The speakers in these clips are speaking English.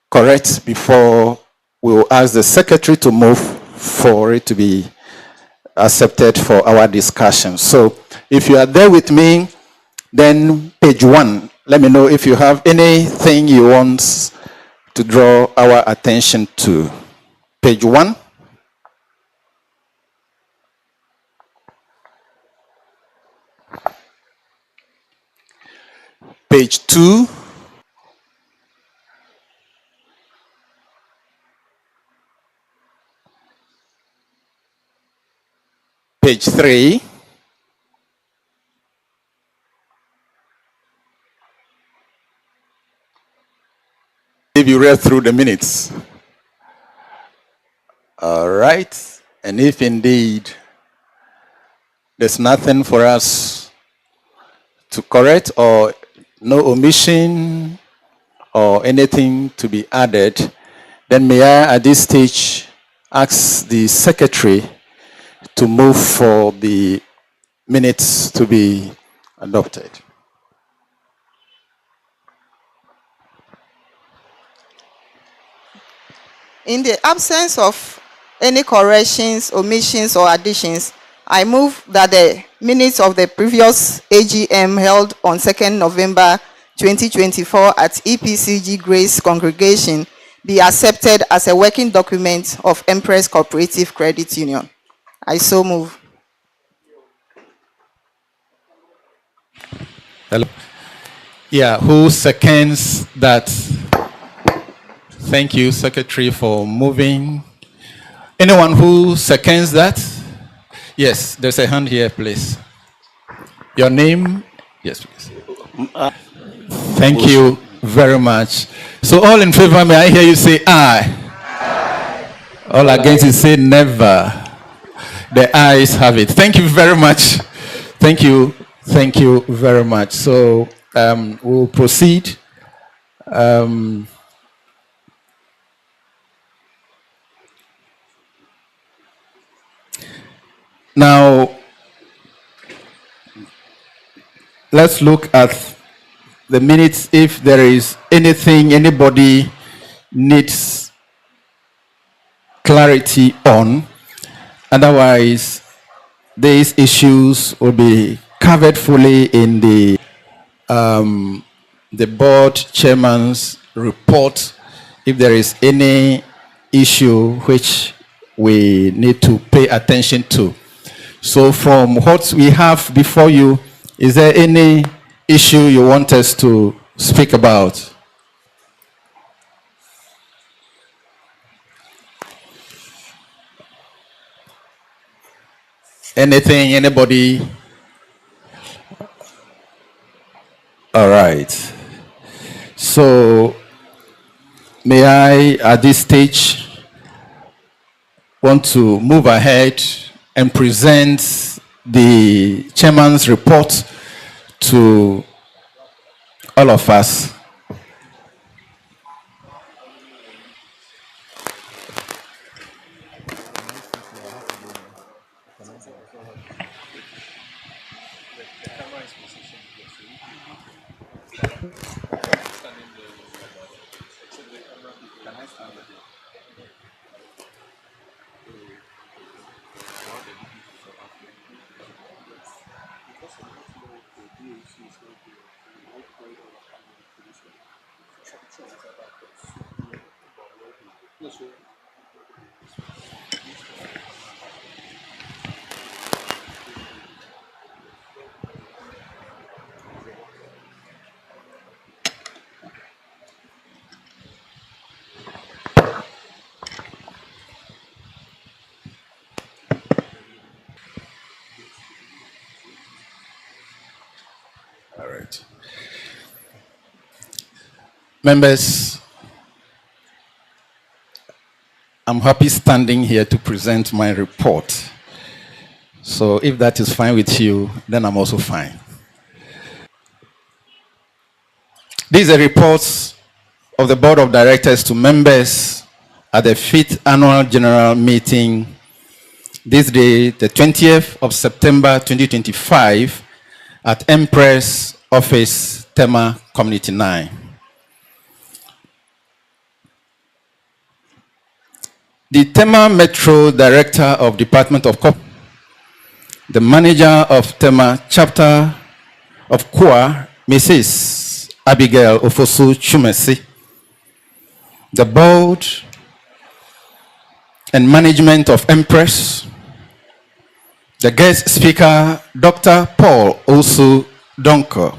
correct before we will ask the secretary to move for it to be accepted for our discussion. So if you are there with me, then page 1, let me know if you have anything you want to draw our attention to. Page 1. Page 2. Page 3. If you read through the minutes. All right. And if indeed there's nothing for us to correct or no omission or anything to be added, then may I at this stage ask the secretary to move for the minutes to be adopted. In the absence of any corrections, omissions, or additions, I move that the minutes of the previous AGM held on 2nd November 2024 at EPCG Grace Congregation be accepted as a working document of Mpres Cooperative Credit Union. I so move. Hello. Yeah, who seconds that? Thank you, Secretary, for moving. Anyone who seconds that? Yes, there's a hand here, please. Your name? Yes, please. Thank you very much. So all in favor, may I hear you say aye? Aye. All against you say never. The ayes have it. Thank you very much. Thank you. Thank you very much. So we'll proceed. Now, let's look at the minutes. If there is anything anybody needs clarity on, otherwise these issues will be covered fully in the board chairman's report. If there is any issue which we need to pay attention to. So from what we have before you, is there any issue you want us to speak about? Anything, anybody? All right. So may I, at this stage, want to move ahead and present the chairman's report to all of us. All right. Members, I'm happy standing here to present my report. So if that is fine with you, then I'm also fine. These are reports of the Board of Directors to members at the 5th Annual General Meeting this day, the 20th of September 2025 at Mpres Office, Tema Community 9. the Tema Metro Director of Department of Corp, the Manager of Tema Chapter of KOA, Mrs. Abigail Ofosu Chumesi, the Board and Management of Mpres, the guest speaker, Dr. Paul Osu Donko,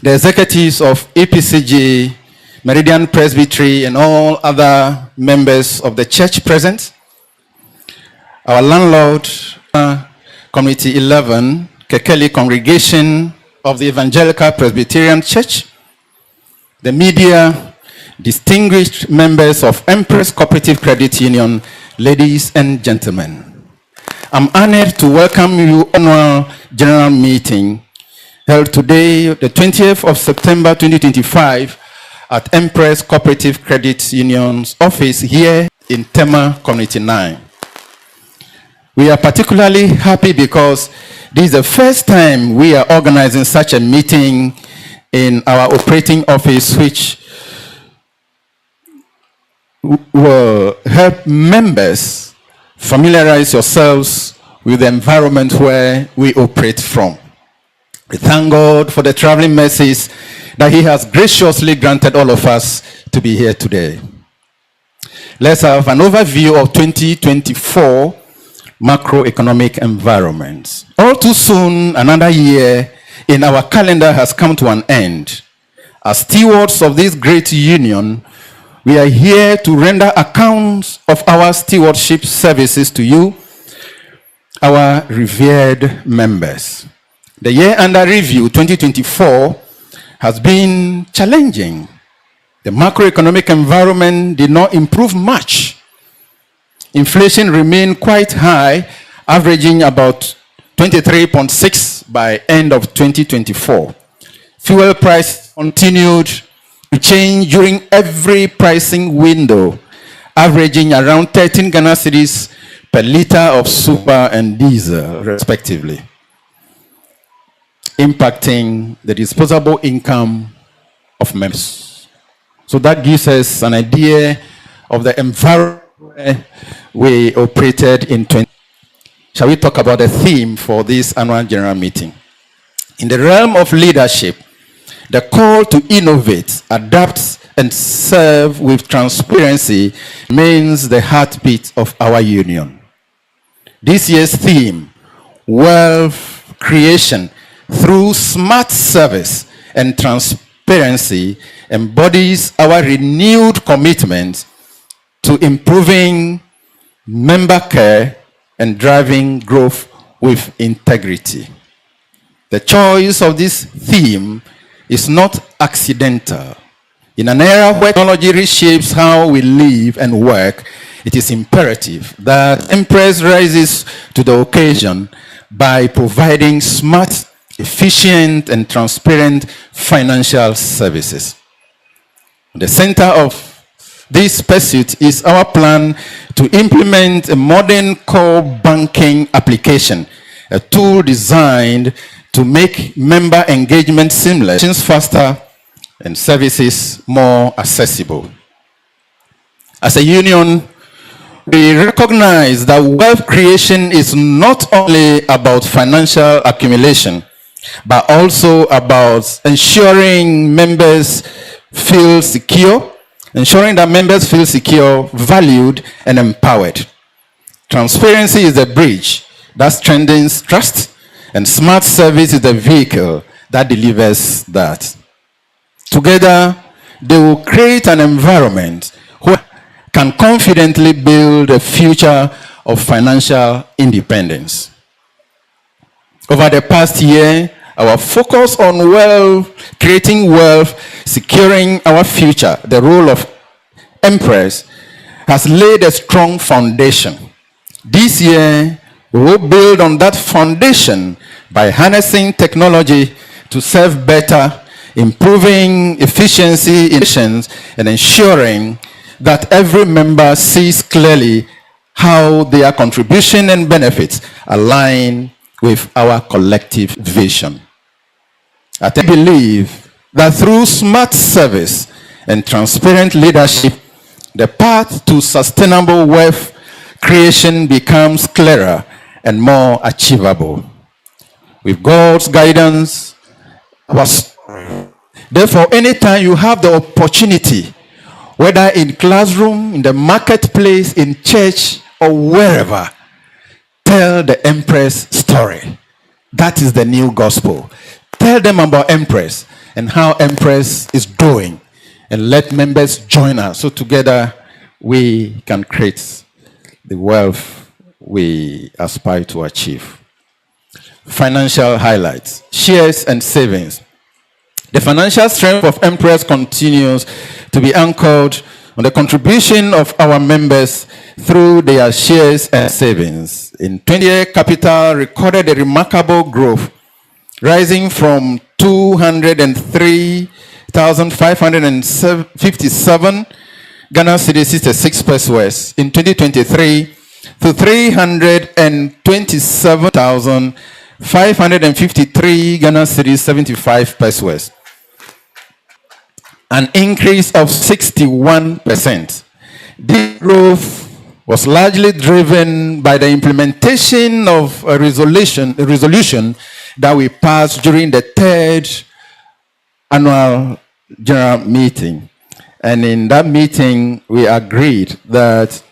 the executives of EPCG, Meridian Presbytery, and all other members of the church present, our landlord, Community 11, Kekeli Congregation of the Evangelical Presbyterian Church, the media, distinguished members of Mpres Cooperative Credit Union, ladies and gentlemen. I'm honored to welcome you to the annual general meeting held today, the 20th of September 2025, at Mpres Cooperative Credit Union's office here in Tema Community 9. We are particularly happy because this is the first time we are organizing such a meeting in our operating office, which will help members familiarize yourselves with the environment where we operate from. We thank God for the traveling mercies that He has graciously granted all of us to be here today. Let's have an overview of 2024 macroeconomic environment. All too soon, another year in our calendar has come to an end. As stewards of this great union, we are here to render accounts of our stewardship services to you, our revered members. The year under review, 2024, has been challenging. The macroeconomic environment did not improve much. Inflation remained quite high, averaging about 23.6 by end of 2024. Fuel price continued to change during every pricing window, averaging around 13 Ghana cedis per liter of super and diesel, respectively, impacting the disposable income of members. So that gives us an idea of the environment where we operated in 20. Shall we talk about the theme for this annual general meeting? In the realm of leadership, the call to innovate, adapt, and serve with transparency remains the heartbeat of our union. This year's theme, wealth creation through smart service and transparency, embodies our renewed commitment to improving member care and driving growth with integrity. The choice of this theme is not accidental. In an era where technology reshapes how we live and work, it is imperative that Mpres rises to the occasion by providing smart, efficient, and transparent financial services. The center of this pursuit is our plan to implement a modern core banking application, a tool designed to make member engagement seamless, faster, and services more accessible. As a union, we recognize that wealth creation is not only about financial accumulation, but also about ensuring that members feel secure, valued, and empowered. Transparency is the bridge that strengthens trust, and smart service is the vehicle that delivers that. Together, they will create an environment where can confidently build a future of financial independence. Over the past year, our focus on creating wealth, securing our future, the role of Mpres, has laid a strong foundation. This year, we will build on that foundation by harnessing technology to serve better, improving efficiency and ensuring that every member sees clearly how their contribution and benefits align with our collective vision. I believe that through smart service and transparent leadership, the path to sustainable wealth creation becomes clearer and more achievable. With God's guidance, therefore, anytime you have the opportunity, whether in classroom, in the marketplace, in church, or wherever, tell the Mpres story. That is the new gospel. Tell them about Mpres and how Mpres is doing, and let members join us so together we can create the wealth we aspire to achieve. Financial highlights, shares and savings. The financial strength of Mpres continues to be anchored on the contribution of our members through their shares and savings. In 20-year capital recorded a remarkable growth, rising from 203,557 Ghana cedis 66 pesos in 2023 to 327,553 Ghana cedis 75 pesos, an increase of 61%. This growth was largely driven by the implementation of a resolution that we passed during the third annual general meeting. And in that meeting, we agreed that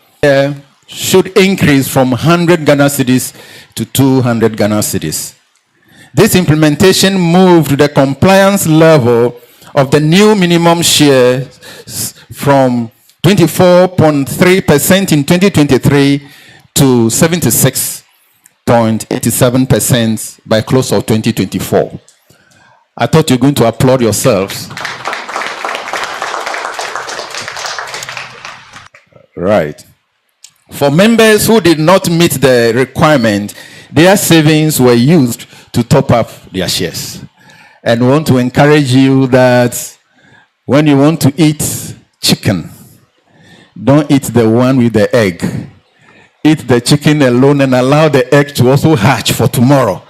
should increase from 100 Ghana cedis to 200 Ghana cedis. This implementation moved the compliance level of the new minimum share from 24.3% in 2023 to 76.87% by close of 2024. I thought you were going to applaud yourselves. Right. For members who did not meet the requirement, their savings were used to top up their shares. And we want to encourage you that when you want to eat chicken, don't eat the one with the egg. Eat the chicken alone and allow the egg to also hatch for tomorrow.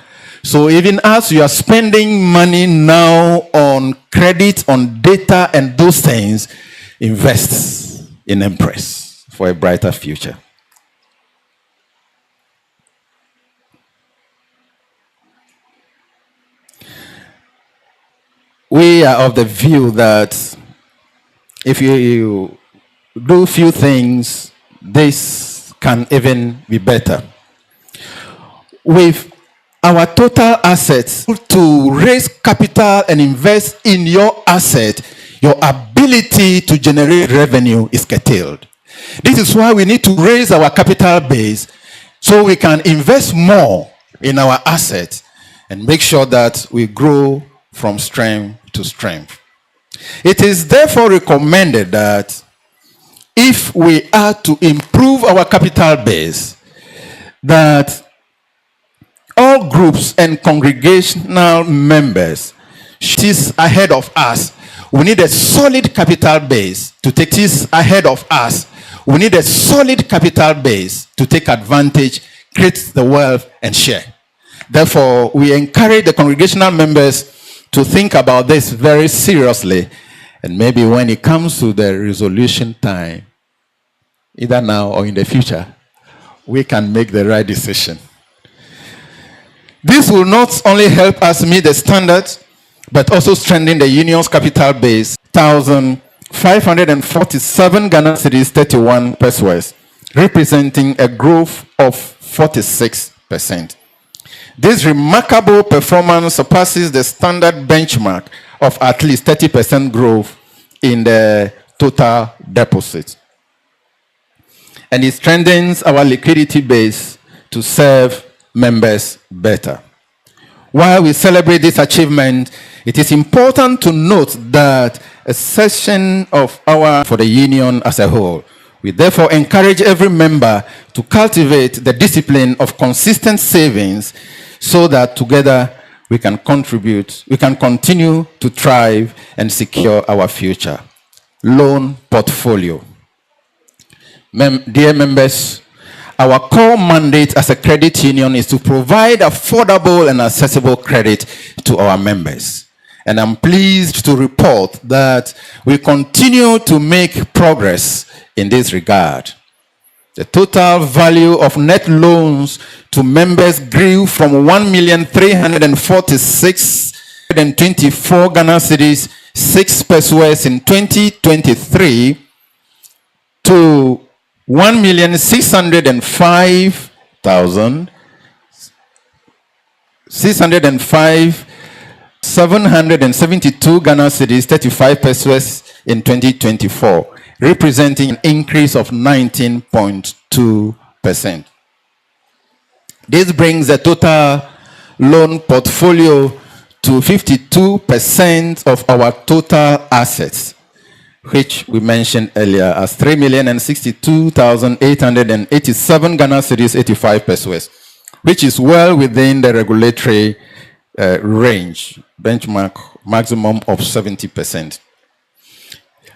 So even as you are spending money now on credit, on data, and those things, invest in Mpres for a brighter future. We are of the view that if you do few things, this can even be better. With our total assets, to raise capital and invest in your asset, your ability to generate revenue is curtailed. This is why we need to raise our capital base so we can invest more in our assets and make sure that we grow from strength to strength. It is therefore recommended that if we are to improve our capital base, that all groups and congregational members is ahead of us. We need a solid capital base to take this ahead of us. We need a solid capital base to take advantage, create the wealth, and share. Therefore, we encourage the congregational members to think about this very seriously. And maybe when it comes to the resolution time, either now or in the future, we can make the right decision. This will not only help us meet the standards, but also strengthen the union's capital base, 1,547 Ghana cedis 31 pesos, representing a growth of 46%. This remarkable performance surpasses the standard benchmark of at least 30% growth in the total deposit. And it strengthens our liquidity base to serve members better. While we celebrate this achievement, it is important to note that a session of our for the union as a whole. We therefore encourage every member to cultivate the discipline of consistent savings so that together we can contribute, we can continue to thrive and secure our future. Loan portfolio. Dear members, our core mandate as a credit union is to provide affordable and accessible credit to our members. And I'm pleased to report that we continue to make progress in this regard. The total value of net loans to members grew from 1,346,024 Ghana cedis 6 pesos in 2023 to 1,605,772 Ghana cedis 35 pesos in 2024, representing an increase of 19.2%. This brings the total loan portfolio to 52% of our total assets, which we mentioned earlier as 3,062,887 Ghana cedis 85 pesos, which is well within the regulatory range, benchmark maximum of 70%.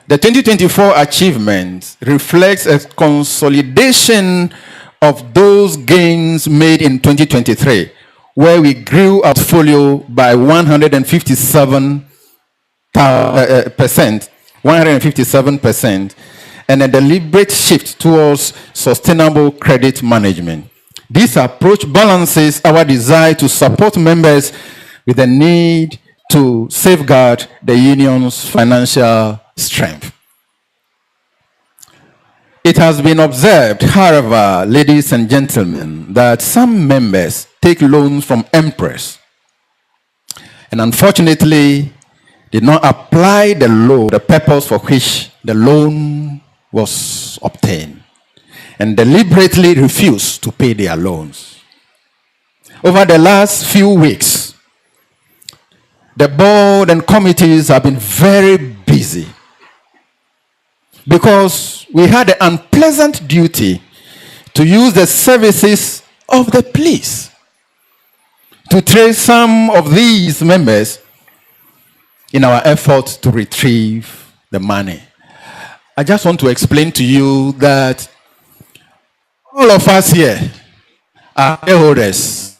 The 2024 achievement reflects a consolidation of those gains made in 2023, where we grew our portfolio by 157%, and a deliberate shift towards sustainable credit management. This approach balances our desire to support members with the need to safeguard the union's financial strength. It has been observed, however, ladies and gentlemen, that some members take loans from Mpres and unfortunately did not apply the law, the purpose for which the loan was obtained, and deliberately refused to pay their loans. Over the last few weeks, the board and committees have been very busy because we had the unpleasant duty to use the services of the police to trace some of these members in our effort to retrieve the money. I just want to explain to you that all of us here are shareholders.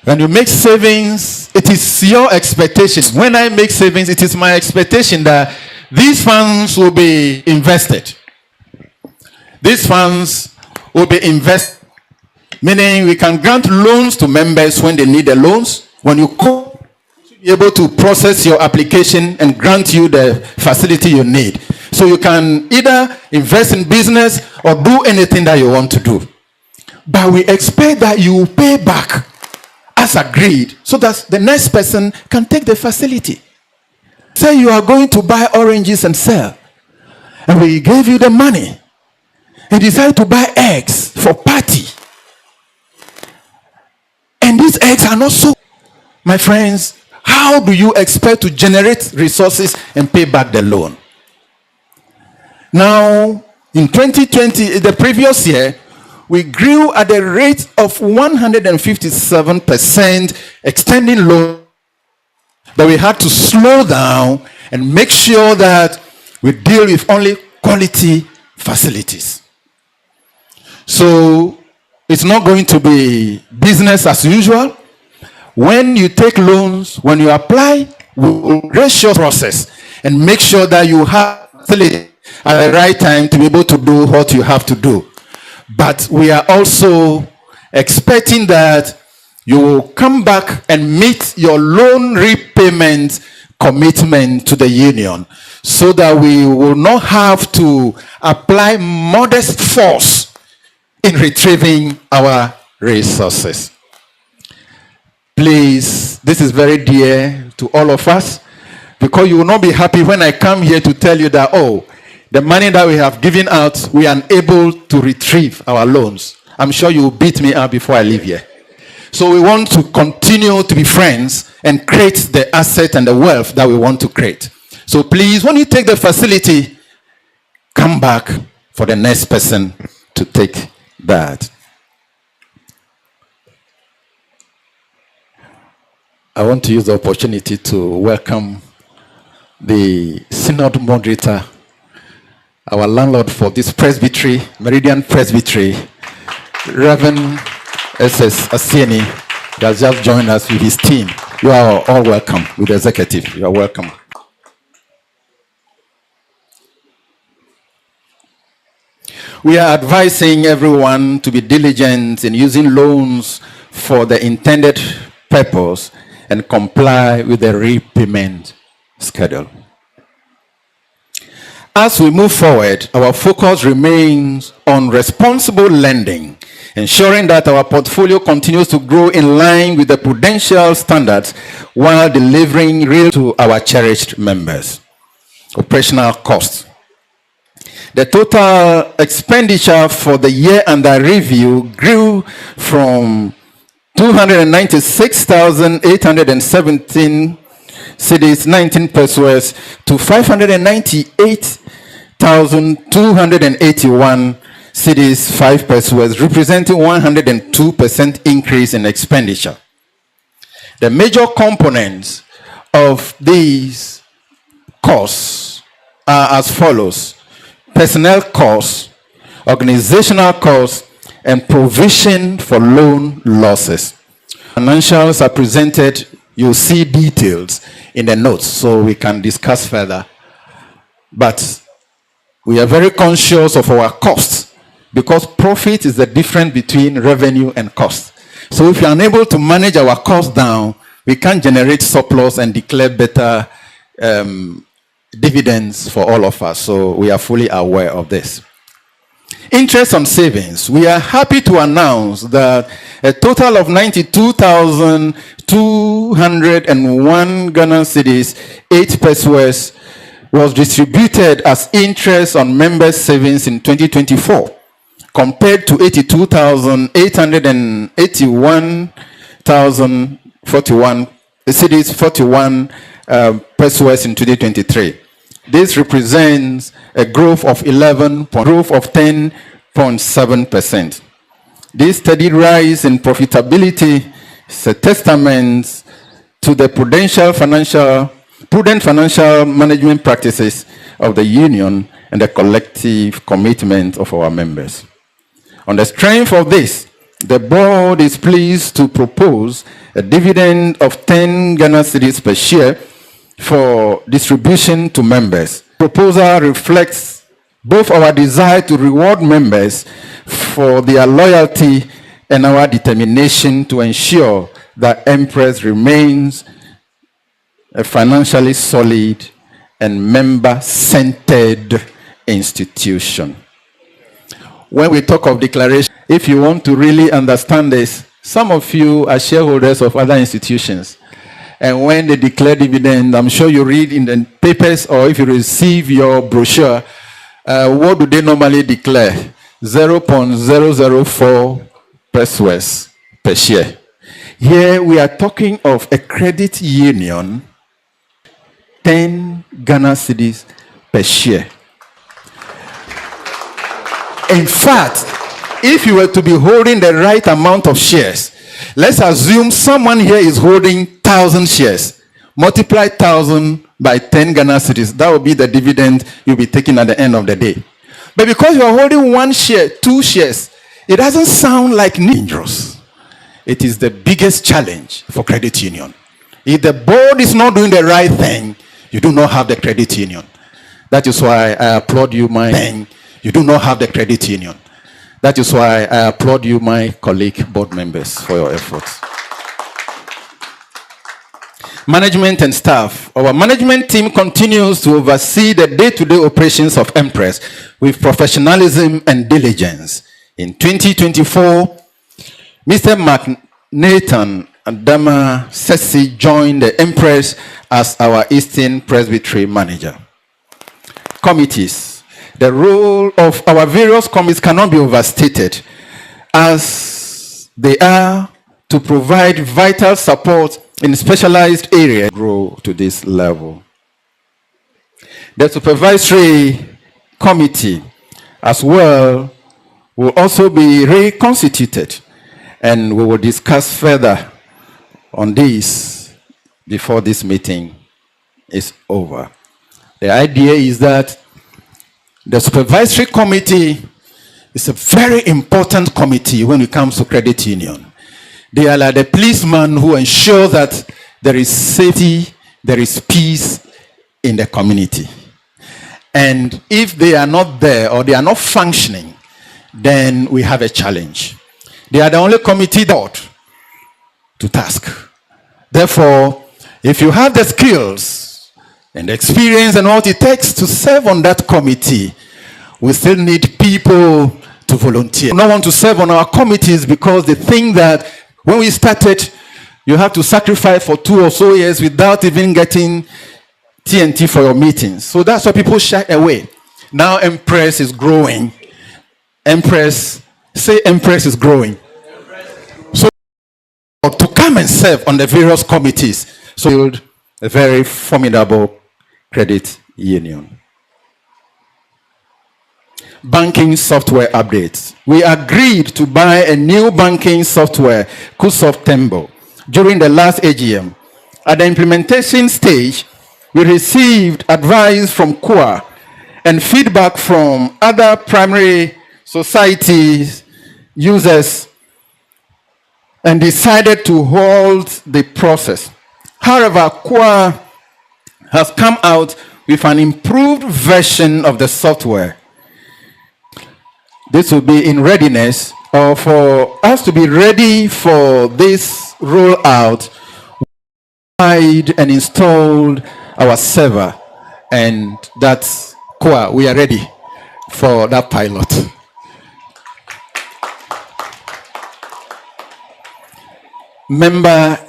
When you make savings, it is your expectation. When I make savings, it is my expectation that these funds will be invested. These funds will be invested, meaning we can grant loans to members when they need the loans. When you call, to be able to process your application and grant you the facility you need. So you can either invest in business or do anything that you want to do. But we expect that you will pay back as agreed so that the next person can take the facility. Say you are going to buy oranges and sell, and we gave you the money, and decide to buy eggs for party, and these eggs are not sold. My friends, how do you expect to generate resources and pay back the loan? Now, in 2020, the previous year, we grew at the rate of 157%, extending loan. But we had to slow down and make sure that we deal with only quality facilities. So it's not going to be business as usual. When you take loans, when you apply, we'll rush your process and make sure that you have facility at the right time to be able to do what you have to do. But we are also expecting that you will come back and meet your loan repayment commitment to the union so that we will not have to apply modest force in retrieving our resources. Please, this is very dear to all of us, because you will not be happy when I come here to tell you that, oh, the money that we have given out, we are unable to retrieve our loans. I'm sure you will beat me up before I leave here. So we want to continue to be friends and create the asset and the wealth that we want to create. So please, when you take the facility, come back for the next person to take that. I want to use the opportunity to welcome the synod moderator, our landlord for this presbytery, Meridian Presbytery, Reverend S.S. Asieni, has just joined us with his team. You are all welcome with the executive. You are welcome. We are advising everyone to be diligent in using loans for the intended purpose and comply with the repayment schedule. As we move forward, our focus remains on responsible lending, ensuring that our portfolio continues to grow in line with the prudential standards while delivering real to our cherished members. Operational costs. The total expenditure for the year under review grew from 296,817 cedis 19 pesos to 598,281 cedis 5 pesos, representing 102% increase in expenditure. The major components of these costs are as follows: personnel costs, organizational costs, and provision for loan losses. Financials are presented. You'll see details in the notes so we can discuss further. But we are very conscious of our costs because profit is the difference between revenue and cost. So if you're unable to manage our costs down, we can generate surplus and declare better dividends for all of us. So we are fully aware of this. Interest on savings. We are happy to announce that a total of 92,201 Ghana cedis, 8 pesos, was distributed as interest on members' savings in 2024, compared to 82,881,041 cedis, 41 pesos in 2023. This represents a growth of 10.7%. This steady rise in profitability is a testament to the prudent financial management practices of the union and the collective commitment of our members. On the strength of this, the board is pleased to propose a dividend of 10 Ghana cedis per share for distribution to members. Proposal reflects both our desire to reward members for their loyalty and our determination to ensure that Mpres remains a financially solid and member-centered institution. When we talk of declaration, if you want to really understand this, some of you are shareholders of other institutions. And when they declare dividend, I'm sure you read in the papers or if you receive your brochure, what do they normally declare? 0.004 pesos per share. Here we are talking of a credit union, 10 Ghana cedis per share. In fact, if you were to be holding the right amount of shares, let's assume someone here is holding 1,000 shares. Multiply 1,000 by 10 Ghana cedis. That will be the dividend you'll be taking at the end of the day. But because you are holding 1 share, 2 shares, it doesn't sound like dangerous. It is the biggest challenge for credit union. If the board is not doing the right thing, you do not have the credit union. That is why I applaud you, my thing. You do not have the credit union. That is why I applaud you, my colleague board members, for your efforts. Management and staff. Our management team continues to oversee the day-to-day operations of Mpres with professionalism and diligence. In 2024, Mr. Nathan Adama Sessi joined the Mpres as our Eastern Presbytery manager. Committees. The role of our various committees cannot be overstated, as they are to provide vital support in specialized areas grow to this level. The supervisory committee as well will also be reconstituted, and we will discuss further on this before this meeting is over. The idea is that the supervisory committee is a very important committee when it comes to credit union. They are like the policeman who ensure that there is safety, there is peace in the community. And if they are not there or they are not functioning, then we have a challenge. They are the only committee that to task. Therefore, if you have the skills and the experience and what it takes to serve on that committee, we still need people to volunteer. We don't want to serve on our committees because they think that when we started, you have to sacrifice for 2 or so years without even getting TNT for your meetings. So that's why people shy away. Now Mpres is growing. Mpres is growing. So to come and serve on the various committees, so build a very formidable credit union. Banking software updates. We agreed to buy a new banking software, Kusoft Tembo, during the last AGM. At the implementation stage, we received advice from KUA and feedback from other primary societies users and decided to hold the process. However, KUA has come out with an improved version of the software. This will be in readiness, or for us to be ready for this rollout, we and installed our server, and that's KUA. We are ready for that pilot. Member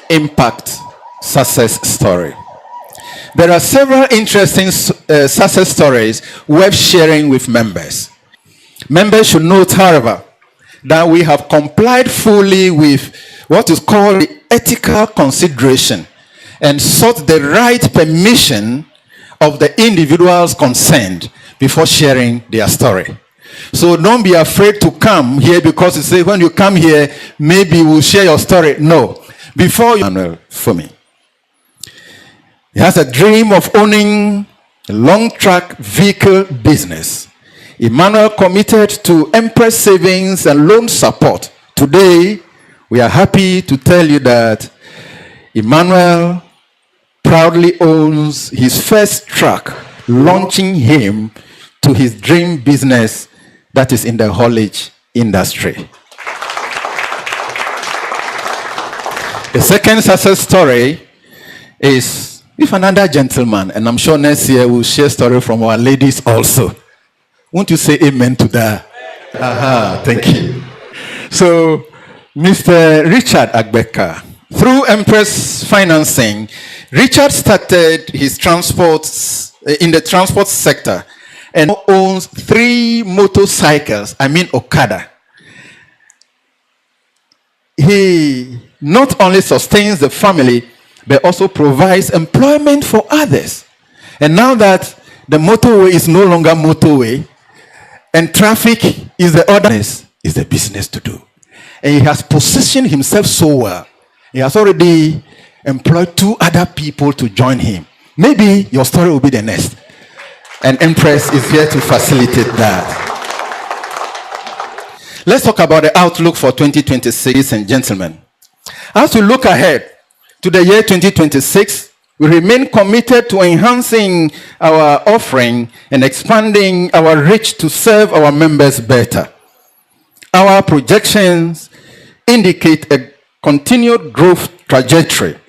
impact success story. There are several interesting success stories worth sharing with members. Members should note, however, that we have complied fully with what is called the ethical consideration and sought the right permission of the individuals concerned before sharing their story. So don't be afraid to come here because you say when you come here, maybe we'll share your story. No. Before you, Emmanuel, for me. He has a dream of owning a long track vehicle business. Emmanuel committed to Mpres Savings and Loan Support. Today, we are happy to tell you that Emmanuel proudly owns his first truck, launching him to his dream business that is in the haulage industry. The second success story is with another gentleman, and I'm sure next year we'll share story from our ladies also. Won't you say amen to that? Aha, thank you. So, Mr. Richard Agbeka, through Mpres Financing, Richard started his transports in the transport sector and owns 3 motorcycles, Okada. He not only sustains the family, but also provides employment for others. And now that the motorway is no longer motorway, and traffic is the other, is the business to do. And he has positioned himself so well. He has already employed 2 other people to join him. Maybe your story will be the next. And Mpres is here to facilitate that. Let's talk about the outlook for 2026, ladies and gentlemen. As we look ahead to the year 2026, we remain committed to enhancing our offering and expanding our reach to serve our members better. Our projections indicate a continued growth trajectory,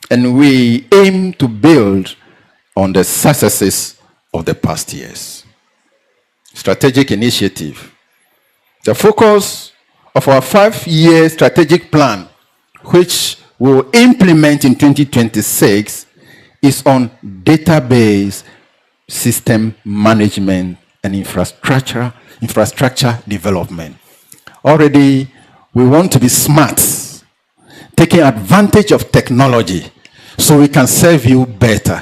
and we aim to build on the successes of the past years. Strategic initiative. The focus of our 5-year strategic plan, which we'll implement in 2026, is on database system management and infrastructure development. Already, we want to be smart, taking advantage of technology so we can serve you better.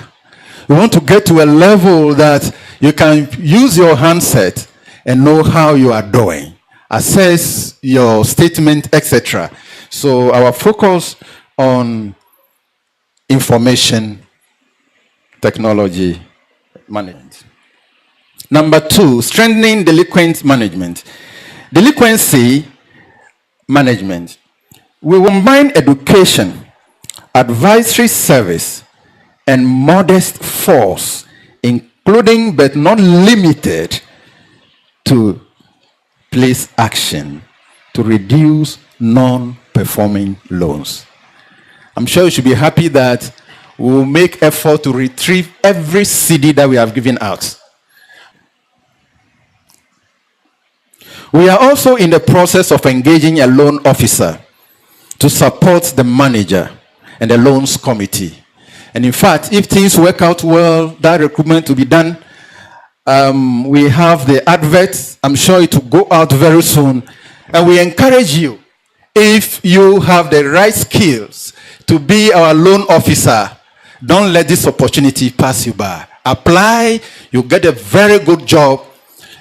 We want to get to a level that you can use your handset and know how you are doing, assess your statement, etc. So our focus on information technology management. Number 2, strengthening delinquent management. Delinquency management. We will combine education, advisory service, and modest force, including but not limited to place action to reduce non-performing loans. I'm sure you should be happy that we will make effort to retrieve every CD that we have given out. We are also in the process of engaging a loan officer to support the manager and the loans committee. And in fact, if things work out well, that recruitment to be done, we have the adverts. I'm sure it will go out very soon. And we encourage you, if you have the right skills to be our loan officer, don't let this opportunity pass you by. Apply, you get a very good job,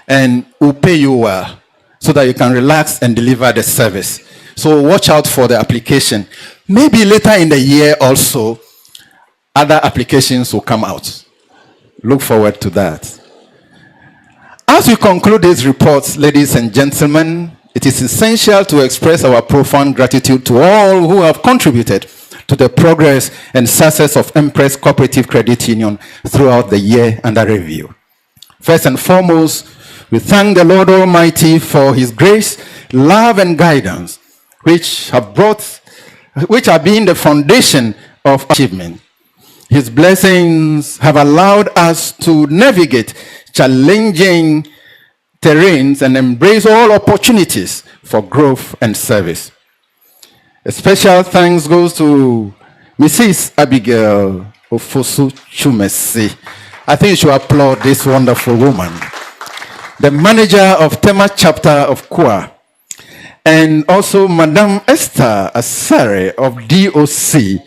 and we'll pay you well so that you can relax and deliver the service. So watch out for the application. Maybe later in the year also, other applications will come out. Look forward to that. As we conclude these reports, ladies and gentlemen, it is essential to express our profound gratitude to all who have contributed to the progress and success of Mpres Cooperative Credit Union throughout the year under review. First and foremost, we thank the Lord Almighty for His grace, love, and guidance, which have been the foundation of achievement. His blessings have allowed us to navigate challenging terrains and embrace all opportunities for growth and service. A special thanks goes to Mrs. Abigail Ofosu Chumesi. I think you should applaud this wonderful woman, the manager of Tema chapter of KUA, and also Madame Esther Asare of DOC,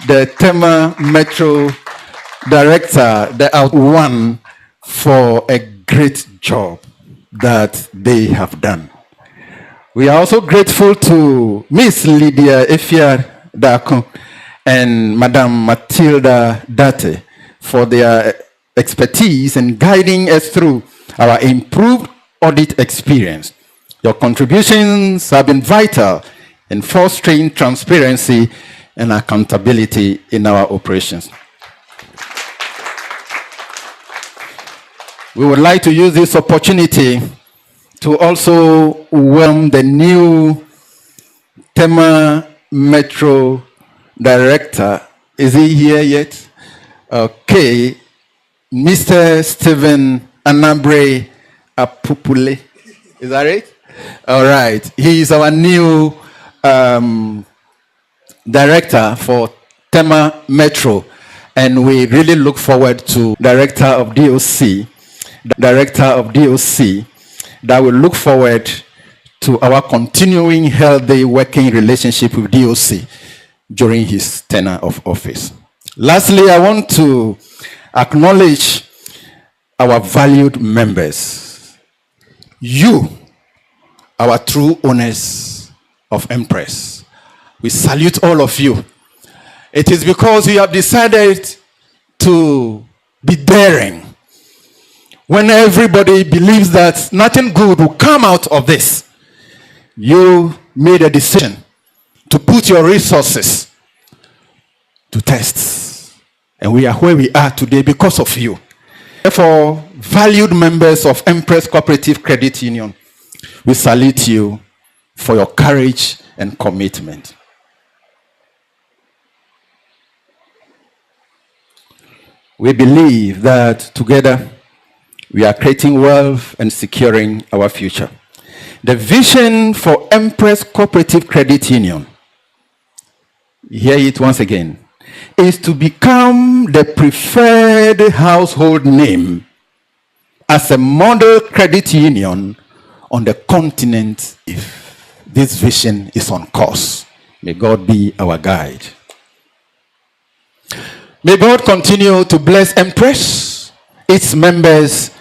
the Tema Metro Director, the one for a great job that they have done. We are also grateful to Miss Lydia Efia Dako and Madame Matilda Date for their expertise in guiding us through our improved audit experience. Your contributions have been vital in fostering transparency and accountability in our operations. We would like to use this opportunity to also welcome the new Tema Metro Director. Is he here yet? Okay. Mr. Stephen Anabre Apupule. Is that right? All right. He is our new director for Tema Metro. And we really look forward to Director of DOC, that will look forward to our continuing healthy working relationship with DOC during his tenure of office. Lastly, I want to acknowledge our valued members. You, our true owners of Mpres. We salute all of you. It is because you have decided to be daring. When everybody believes that nothing good will come out of this, you made a decision to put your resources to tests. And we are where we are today because of you. Therefore, valued members of Mpres Cooperative Credit Union, we salute you for your courage and commitment. We believe that together we are creating wealth and securing our future. The vision for Mpres Cooperative Credit Union, hear it once again, is to become the preferred household name as a model credit union on the continent if this vision is on course. May God be our guide. May God continue to bless Mpres, its members,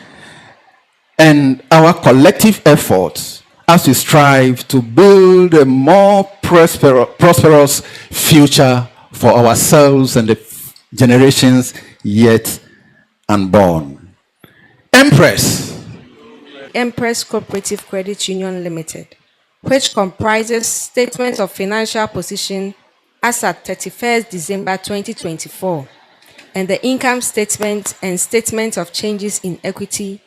and our collective efforts as we strive to build a more prosperous future for ourselves and the generations yet unborn. Mpres Cooperative Credit Union Limited, which comprises statements of financial position as at 31st December 2024, and the income statement and statement of changes in equity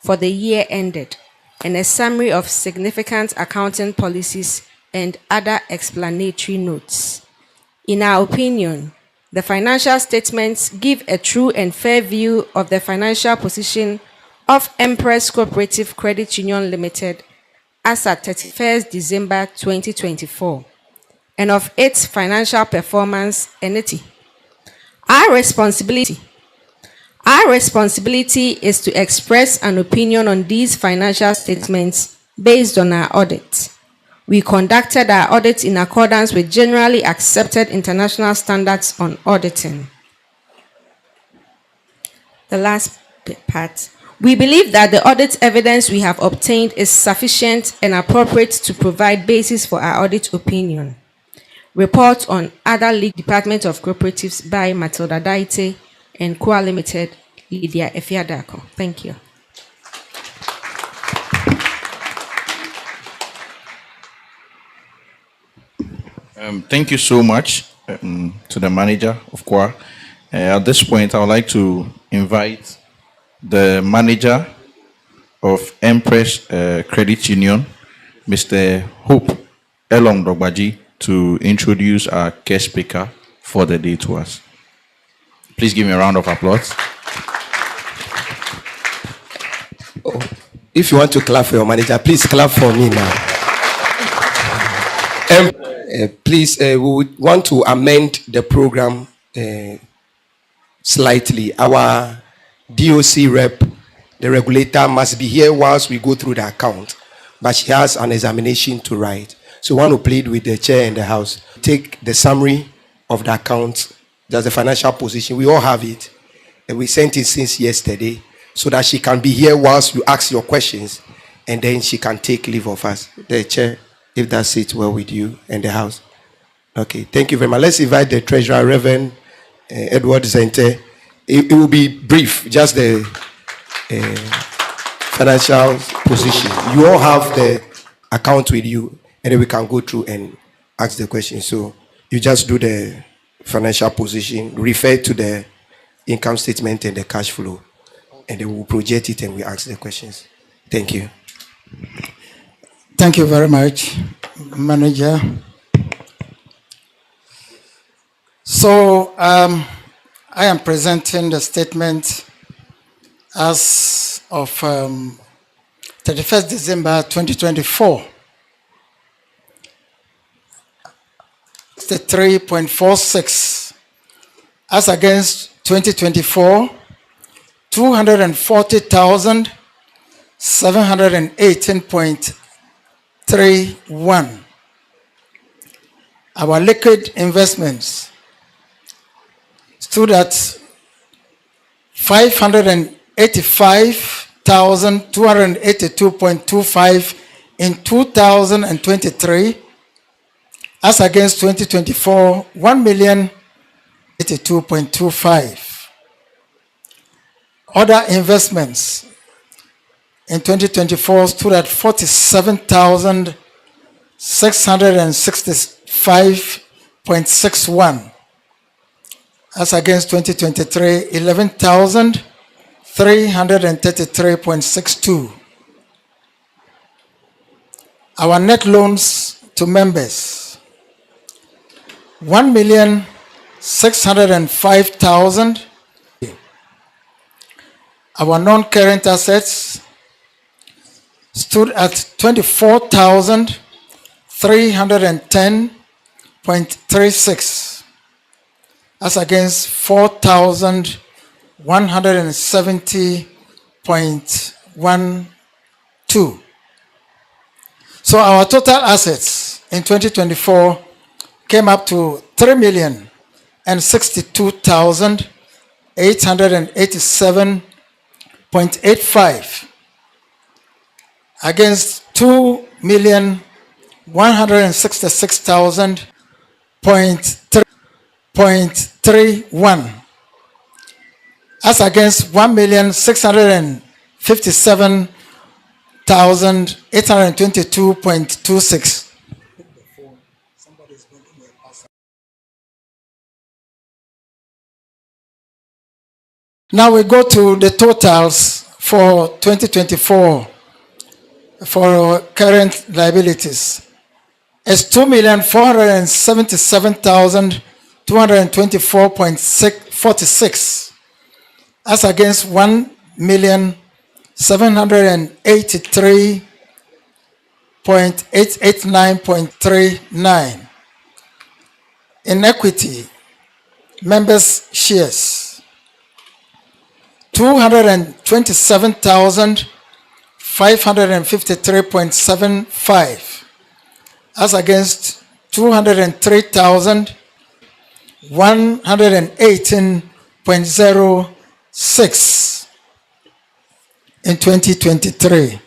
for the year ended, and a summary of significant accounting policies and other explanatory notes. In our opinion, the financial statements give a true and fair view of the financial position of Mpres Co-Operative Credit Union Limited as at 31st December 2024 and of its financial performance and its. Our responsibility is to express an opinion on these financial statements based on our audit. We conducted our audit in accordance with generally accepted international standards on auditing. The last part. We believe that the audit evidence we have obtained is sufficient and appropriate to provide basis for our audit opinion. Report on other league department of cooperatives by Matilda Daite and Kwa Limited, Lydia Efiadako. Thank you. Thank you so much to the manager of Kwa. At this point, I would like to invite the manager of Mpres Credit Union, Mr. Hope Elong Dogbaji, to introduce our guest speaker for the day to us. Please give me a round of applause. Oh, if you want to clap for your manager, please clap for me now. Please, we would want to amend the program slightly. Our DOC rep, the regulator, must be here whilst we go through the account, but she has an examination to write. So we want to plead with the chair in the house. Take the summary of the account, that's the financial position. We all have it, and we sent it since yesterday, so that she can be here whilst you ask your questions, and then she can take leave of us. The chair, if that sits well with you and the house. Okay, thank you very much. Let's invite the treasurer, Reverend Edward Zente. It will be brief, just the financial position. You all have the account with you, and then we can go through and ask the question. So you just do the financial position, refer to the income statement and the cash flow, and then we'll project it and we ask the questions. Thank you. Thank you very much, Manager. So I am presenting the statement as of 31st December 2024. 63.46 as against 2024, 240,718.31. Our liquid investments stood at 585,282.25 in 2023, as against 2024, 1,082.25. Other investments in 2024 stood at 47,665.61, as against 2023, 11,333.62. Our net loans to members, 1,605,000. Our non-current assets stood at 24,310.36, as against 4,170.12. So our total assets in 2024 came up to 3,062,887.85 against 2,166,000.31, as against 1,657,822.26. Now we go to the totals for 2024 for current liabilities is 2,477,224.46 as against 1,783,889.39. In equity, members' shares 227,553.75 as against 203,118.06 in 2023.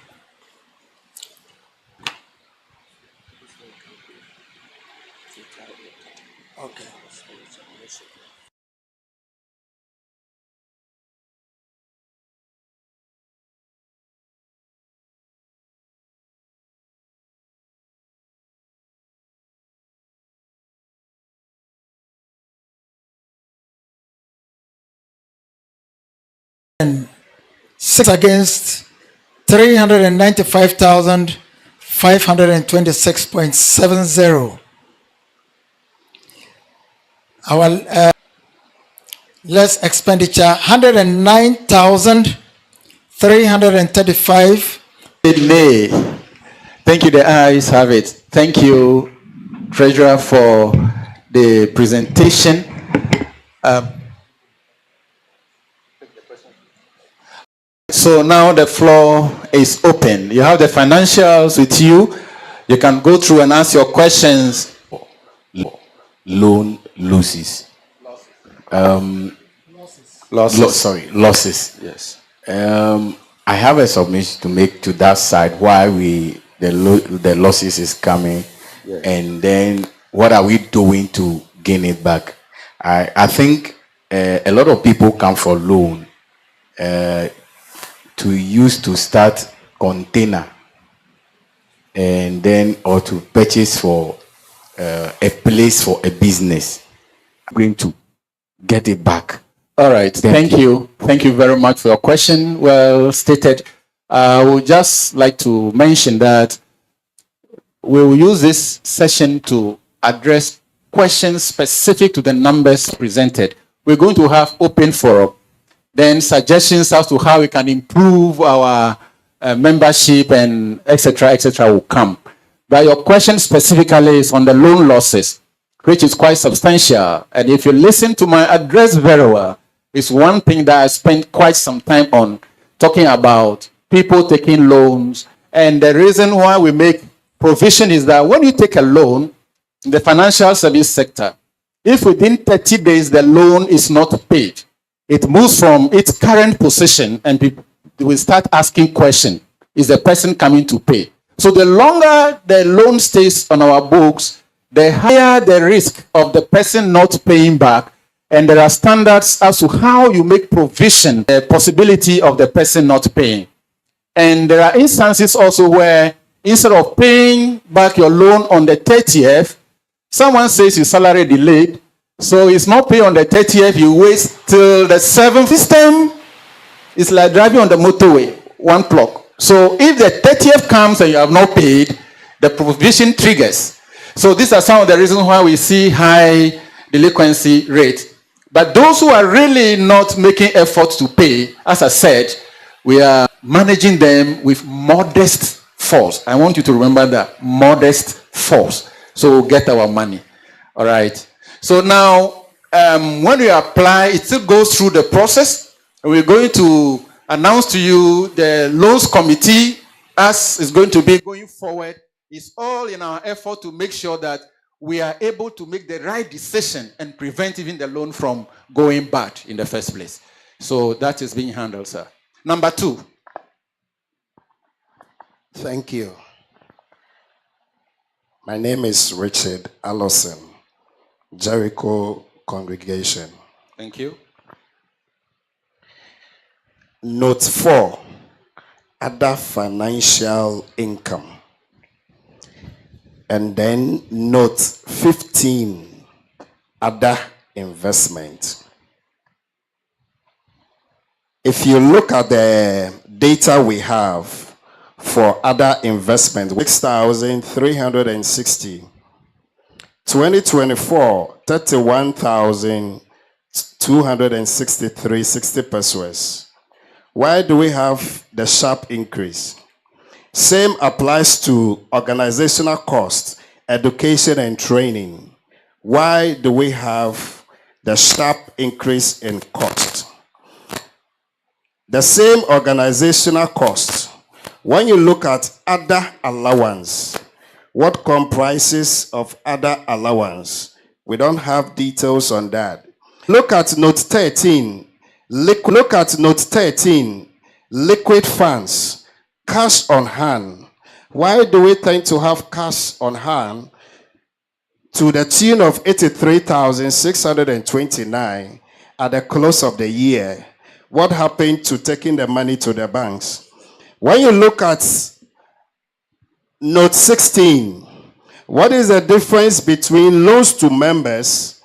And 6 against 395,526.70. Our less expenditure 109,335. Nay. Thank you. The ayes have it. Thank you, Treasurer, for the presentation. So now the floor is open. You have the financials with you. You can go through and ask your questions. Loan losses. Losses. Yes. I have a submission to make to that side why the losses is coming, Yes. and then what are we doing to gain it back? I think a lot of people come for loan to use to start container, and then or to purchase for a place for a business. I'm going to get it back. All right. Thank you. Thank you very much for your question. Well stated. I would just like to mention that we will use this session to address questions specific to the numbers presented. We're going to have open forum. Then suggestions as to how we can improve our membership and etc. will come. But your question specifically is on the loan losses, which is quite substantial. And if you listen to my address very well, it's one thing that I spent quite some time on, talking about people taking loans. And the reason why we make provision is that when you take a loan in the financial service sector, if within 30 days the loan is not paid, it moves from its current position and people will start asking questions. Is the person coming to pay? So the longer the loan stays on our books, the higher the risk of the person not paying back. And there are standards as to how you make provision, the possibility of the person not paying. And there are instances also where instead of paying back your loan on the 30th, someone says his salary delayed, so he's not paying on the 30th, you wait till the 7th. System is like driving on the motorway, one clock. So if the 30th comes and you have not paid, the provision triggers. So these are some of the reasons why we see high delinquency rate. But those who are really not making efforts to pay, as I said, we are managing them with modest force. I want you to remember that, modest force. So we'll get our money. All right. So now, when we apply, it still goes through the process. And we're going to announce to you the loans committee, as is going to be going forward, is all in our effort to make sure that we are able to make the right decision and prevent even the loan from going bad in the first place. So that is being handled, sir. Number 2. Thank you. My name is Richard Allison, Jericho Congregation. Thank you. Note 4, other financial income. And then note 15, other investment. If you look at the data we have for other investment, 6,360. 2024, 31,263.60 pesos. Why do we have the sharp increase? Same applies to organizational costs, education and training. Why do we have the sharp increase in cost? The same organizational cost. When you look at other allowance, what comprises of other allowance? We don't have details on that. Look at note 13. Look at note 13. Liquid funds, cash on hand. Why do we tend to have cash on hand to the tune of 83,629 at the close of the year? What happened to taking the money to the banks? When you look at note 16, what is the difference between loans to members,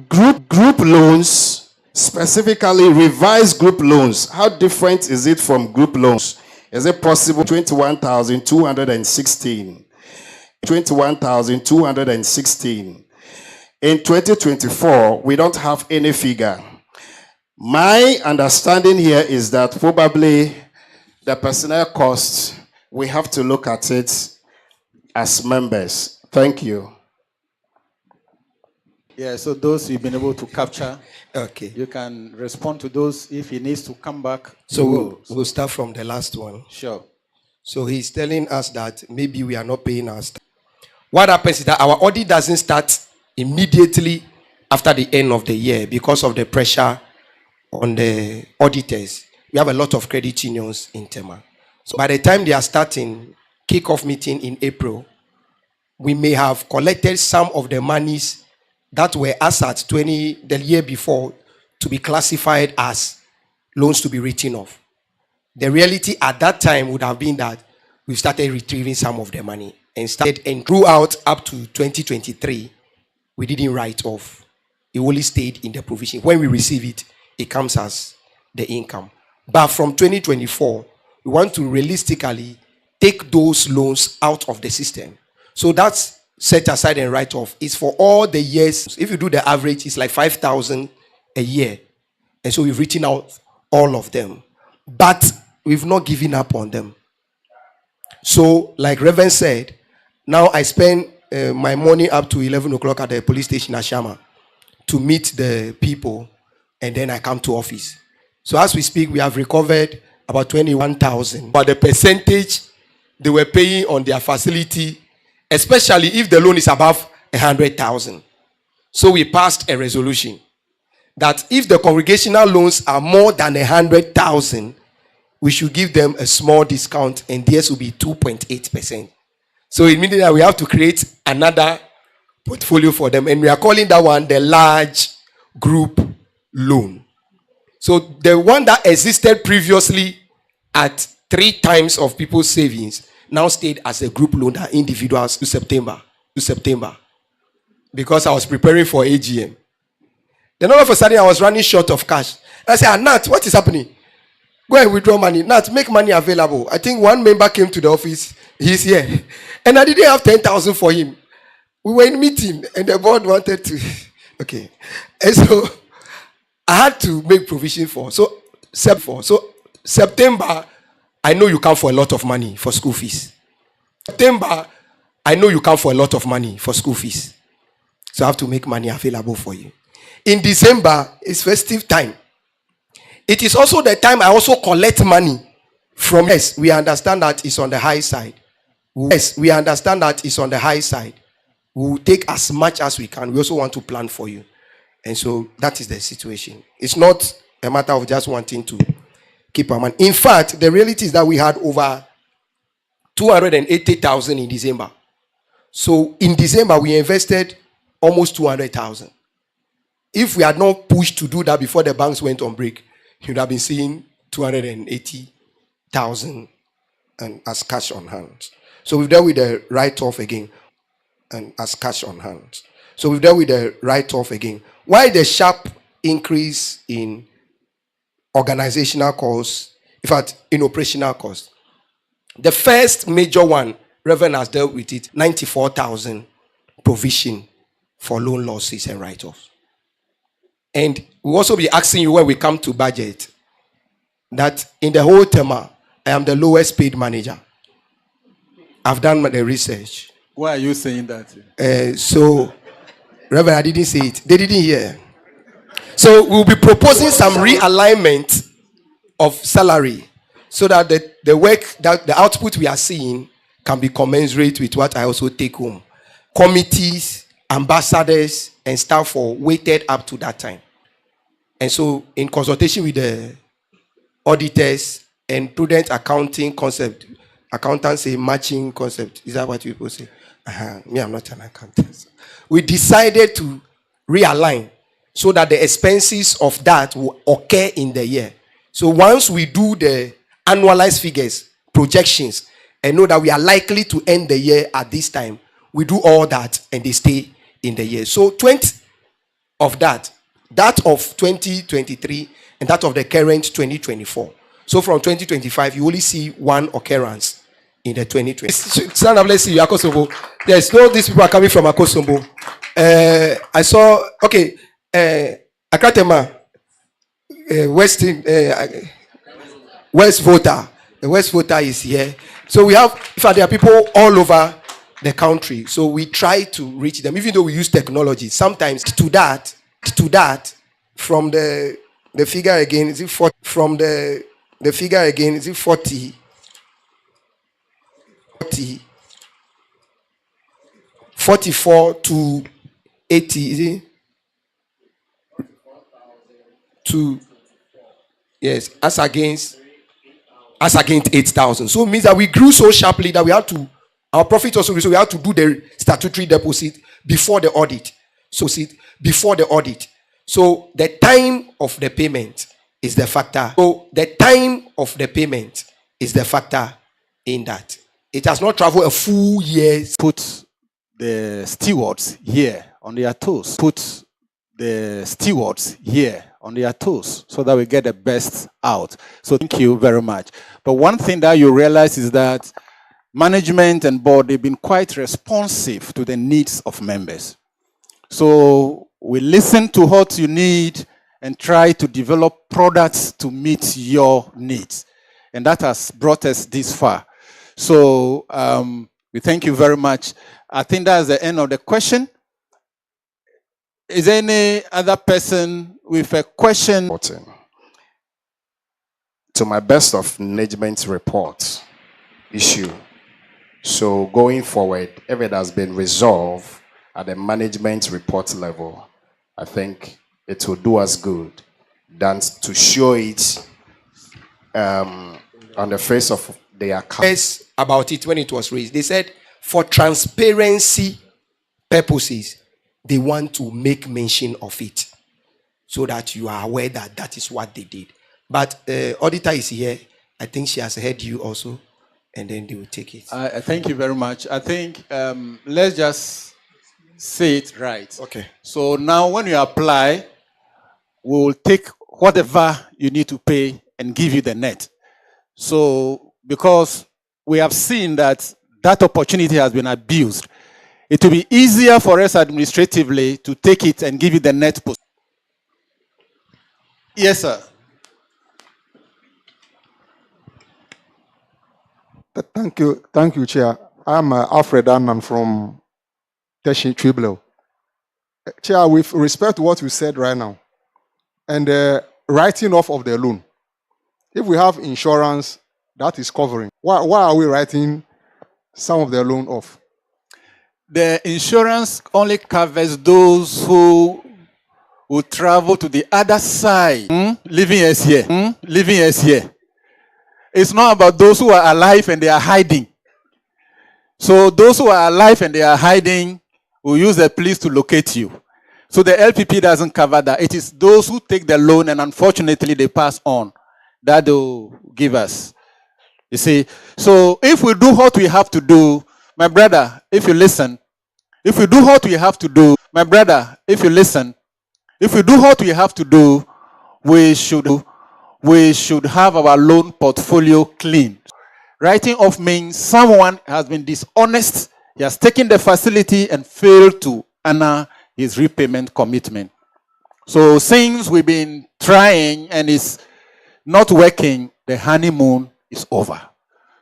group loans, specifically revised group loans? How different is it from group loans? Is it possible 21,216? 21,216. In 2024, we don't have any figure. My understanding here is that probably the personnel costs, we have to look at it as members. Thank you. Yeah, so those you've been able to capture, Okay. you can respond to those. If he needs to come back, So he will. we'll start from the last one. Sure. So he's telling us that maybe we are not paying our staff. What happens is that our audit doesn't start immediately after the end of the year because of the pressure on the auditors. We have a lot of credit unions in Tema. So by the time they are starting kickoff meeting in April, we may have collected some of the monies that were assets the year before to be classified as loans to be written off. The reality at that time would have been that we started retrieving some of the money and throughout up to 2023, we didn't write off. It only stayed in the provision. When we receive it, it comes as the income. But from 2024, we want to realistically take those loans out of the system. So that's set aside and write off. It's for all the years. If you do the average, it's like 5,000 a year. And so we've written out all of them. But we've not given up on them. So, like Reverend said, now I spend my morning up to 11 o'clock at the police station at Shama to meet the people, and then I come to office. So as we speak, we have recovered about 21,000. But the percentage they were paying on their facility, especially if the loan is above 100,000. So we passed a resolution that if the congregational loans are more than 100,000, we should give them a small discount, and theirs will be 2.8%. So it means that we have to create another portfolio for them, and we are calling that one the large group loan. So the one that existed previously at 3 times of people's savings now stayed as a group loan that individuals to September. Because I was preparing for AGM. Then all of a sudden I was running short of cash. I said, Nat, what is happening? Go and withdraw money. Nat, make money available. I think one member came to the office. He's here. And I didn't have 10,000 for him. We were in meeting and the board wanted to. Okay. And so I had to make provision for. So September, I know you come for a lot of money for school fees. September, I know you come for a lot of money for school fees. So I have to make money available for you. In December, it's festive time. It is also the time I also collect money from. Yes, we understand that it's on the high side. Yes, we understand that it's on the high side. We will take as much as we can. We also want to plan for you. And so that is the situation. It's not a matter of just wanting to keep our money. In fact, the reality is that we had over 280,000 in December. So in December, we invested almost 200,000. If we had not pushed to do that before the banks went on break, you would have been seeing 280,000 and as cash on hand. So we've dealt with the write-off again and as cash on hand. So we've dealt with the write-off again. Why the sharp increase in organizational costs In fact, in operational cost. The first major one, Reverend has dealt with it, 94,000 provision for loan losses and write-offs. And we'll also be asking you when we come to budget that in the whole term, I am the lowest paid manager. I've done the research. Why are you saying that? So, Reverend, I didn't say it. They didn't hear. So we'll be proposing some realignment of salary so that the work, that the output we are seeing can be commensurate with what I also take home. Committees, ambassadors, and staff for waited up to that time. And so in consultation with the auditors and prudent accounting concept, accountants say matching concept. Is that what people say? Me, I'm not an accountant. We decided to realign so that the expenses of that will occur in the year. So once we do the annualized figures, projections, and know that we are likely to end the year at this time, we do all that and they stay in the year. So 20 of that of 2023 and that of the current 2024. So from 2025, you only see one occurrence in the 2020. Stand up, let's see, Akosombo. Yes, no, these people are coming from Akosombo. I saw, okay, Akatema, West voter. The West voter is here. So we have, in fact, there are people all over the country. So we try to reach them, even though we use technology. Sometimes to that, from the figure again, is it 40? From the figure again, is it 40? 44 to 80, is it? To, yes, as against 8,000. So it means that we grew so sharply that we had to, our profit also grew, so we had to do the statutory deposit before the audit. So the time of the payment is the factor. So the time of the payment is the factor in that. It has not traveled a full year. Put the stewards here on their toes. Put the stewards here on their toes so that we get the best out. So thank you very much. But one thing that you realize is that management and board, they've been quite responsive to the needs of members. So we listen to what you need and try to develop products to meet your needs. And that has brought us this far. So we thank you very much. I think that's the end of the question. Is there any other person with a question? To my best of management report issue. So going forward, if it has been resolved at the management report level, I think it will do us good than to show it on the face of the account. About it when it was raised. They said for transparency purposes, they want to make mention of it so that you are aware that that is what they did. But auditor is here. I think she has heard you also, and then they will take it. Thank you very much. I think let's just say it right. Okay. So now when you apply, we will take whatever you need to pay and give you the net. So because we have seen that that opportunity has been abused, it will be easier for us administratively to take it and give you the net post. Yes, sir. Thank you, Chair. I'm Alfred Annan from Teshi Triblo. Chair, with respect to what you said right now, and writing off of the loan, if we have insurance that is covering, why are we writing some of the loan off? The insurance only covers those who will travel to the other side, leaving us here. It's not about those who are alive and they are hiding. So those who are alive and they are hiding will use the police to locate you. So the LPP doesn't cover that. It is those who take the loan and unfortunately they pass on that they'll give us. You see, so if we do what we have to do, my brother, if you listen, if we do what we have to do, my brother, if you listen, if we do what we have to do, we should we should have our loan portfolio clean. Writing off means someone has been dishonest, he has taken the facility and failed to honor his repayment commitment. So since we've been trying and it's not working, the honeymoon is over.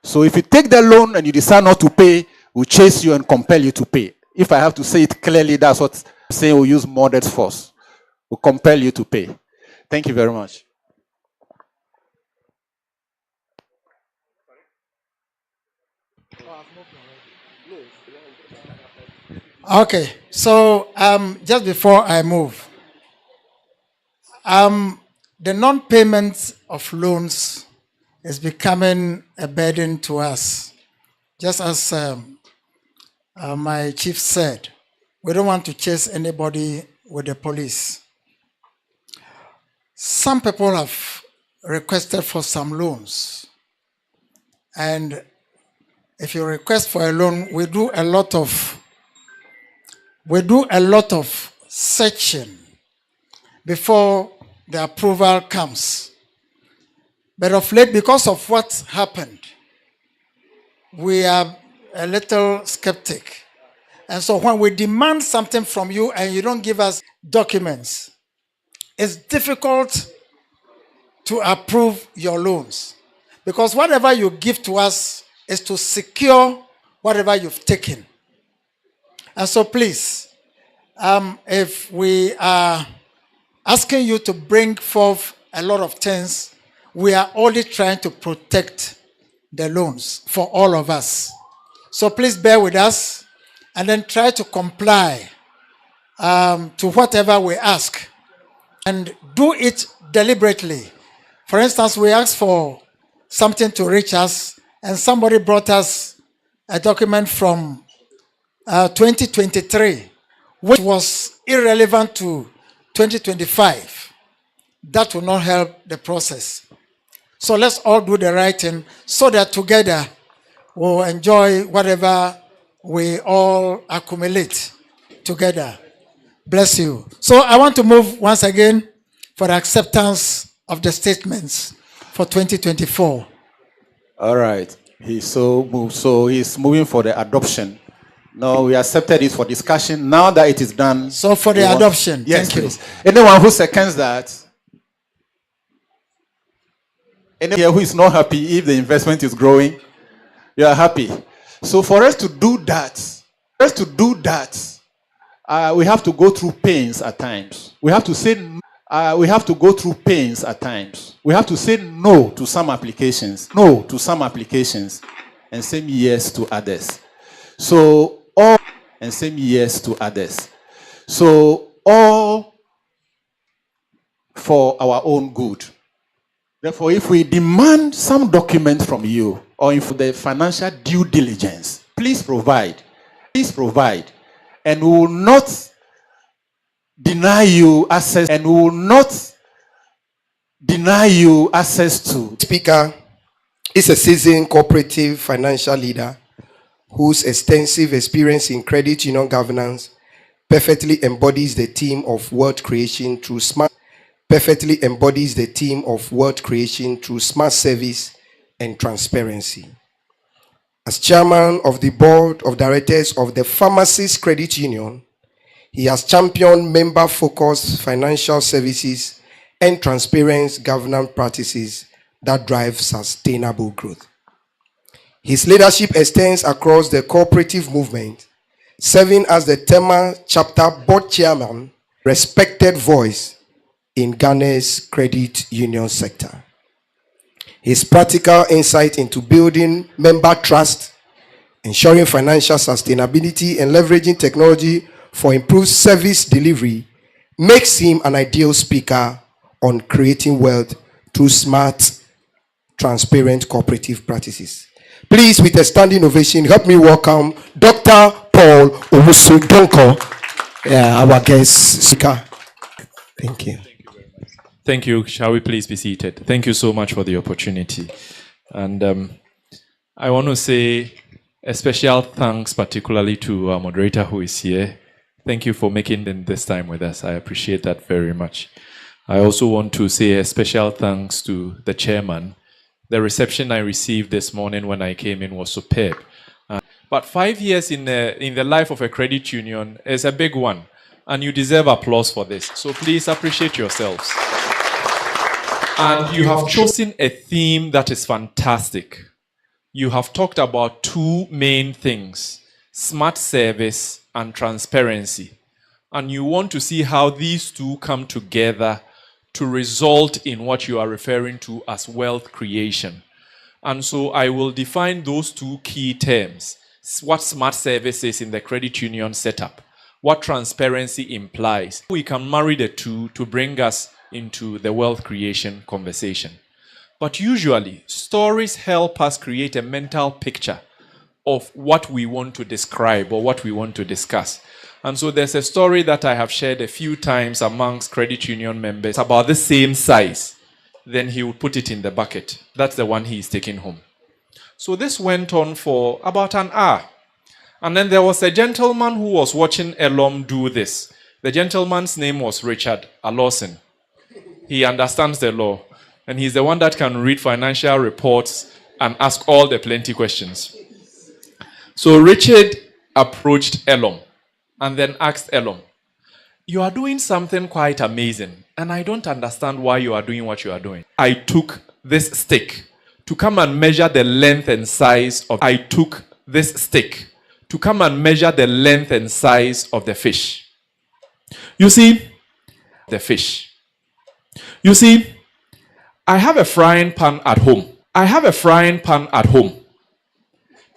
So if you take the loan and you decide not to pay, we'll chase you and compel you to pay. If I have to say it clearly, that's what I'm saying. We'll use moderate force. We'll compel you to pay. Thank you very much. Okay, so just before I move, the non-payment of loans is becoming a burden to us. Just as my chief said, we don't want to chase anybody with the police. Some people have requested for some loans. And if you request for a loan, we do a lot of searching before the approval comes. But of late, because of what happened, we are a little skeptic. And so when we demand something from you and you don't give us documents, it's difficult to approve your loans. Because whatever you give to us is to secure whatever you've taken. And so please, if we are asking you to bring forth a lot of things, we are only trying to protect the loans for all of us. So please bear with us and then try to comply to whatever we ask and do it deliberately. For instance, we asked for something to reach us and somebody brought us a document from 2023, which was irrelevant to 2025. That will not help the process. So let's all do the right thing so that together we'll enjoy whatever we all accumulate together. Bless you. So I want to move once again for the acceptance of the statements for 2024. All right. He's so moved. So he's moving for the adoption. No, we accepted it for discussion. Now that it is done. So for the adoption, yes, thank you. please. Anyone who seconds that? Anyone here who is not happy if the investment is growing? You are happy. So for us to do that, we have to go through pains at times. We have to say we have to go through pains at times. We have to say no to some applications, and say yes to others. So all for our own good. Therefore, if we demand some document from you or if the financial due diligence, please provide, and we will not deny you access, to. Speaker is a seasoned cooperative financial leader whose extensive experience in credit union governance perfectly embodies the theme of wealth creation through smart service and transparency. As chairman of the board of directors of the Pharmacist Credit Union, he has championed member-focused financial services and transparent governance practices that drive sustainable growth. His leadership extends across the cooperative movement, serving as the Tema chapter board chairman, respected voice in Ghana's credit union sector. His practical insight into building member trust, ensuring financial sustainability, and leveraging technology for improved service delivery makes him an ideal speaker on creating wealth through smart, transparent cooperative practices. Please, with a standing ovation, help me welcome Dr. Paul Owusu-Donko, our guest speaker. Thank you. Thank you. Shall we please be seated? Thank you so much for the opportunity. And I want to say a special thanks particularly to our moderator who is here. Thank you for making this time with us. I appreciate that very much. I also want to say a special thanks to the chairman. The reception I received this morning when I came in was superb. But 5 years in the life of a credit union is a big one, and you deserve applause for this. So please appreciate yourselves. And you have chosen a theme that is fantastic. You have talked about two main things: smart service and transparency. And you want to see how these two come together to result in what you are referring to as wealth creation. And so I will define those two key terms: what smart service is in the credit union setup, what transparency implies. We can marry the two to bring us into the wealth creation conversation. But usually, stories help us create a mental picture of what we want to describe or what we want to discuss. And so there's a story that I have shared a few times amongst credit union members about the same size. Then he would put it in the bucket. That's the one he is taking home. So this went on for about an hour. And then there was a gentleman who was watching Elom do this. The gentleman's name was Richard Alawson. He understands the law. And he's the one that can read financial reports and ask all the plenty questions. So Richard approached Elom and then asked Elom, "You are doing something quite amazing, and I don't understand why you are doing what you are doing. I took this stick to come and measure the length and size of the fish. You see, I have a frying pan at home.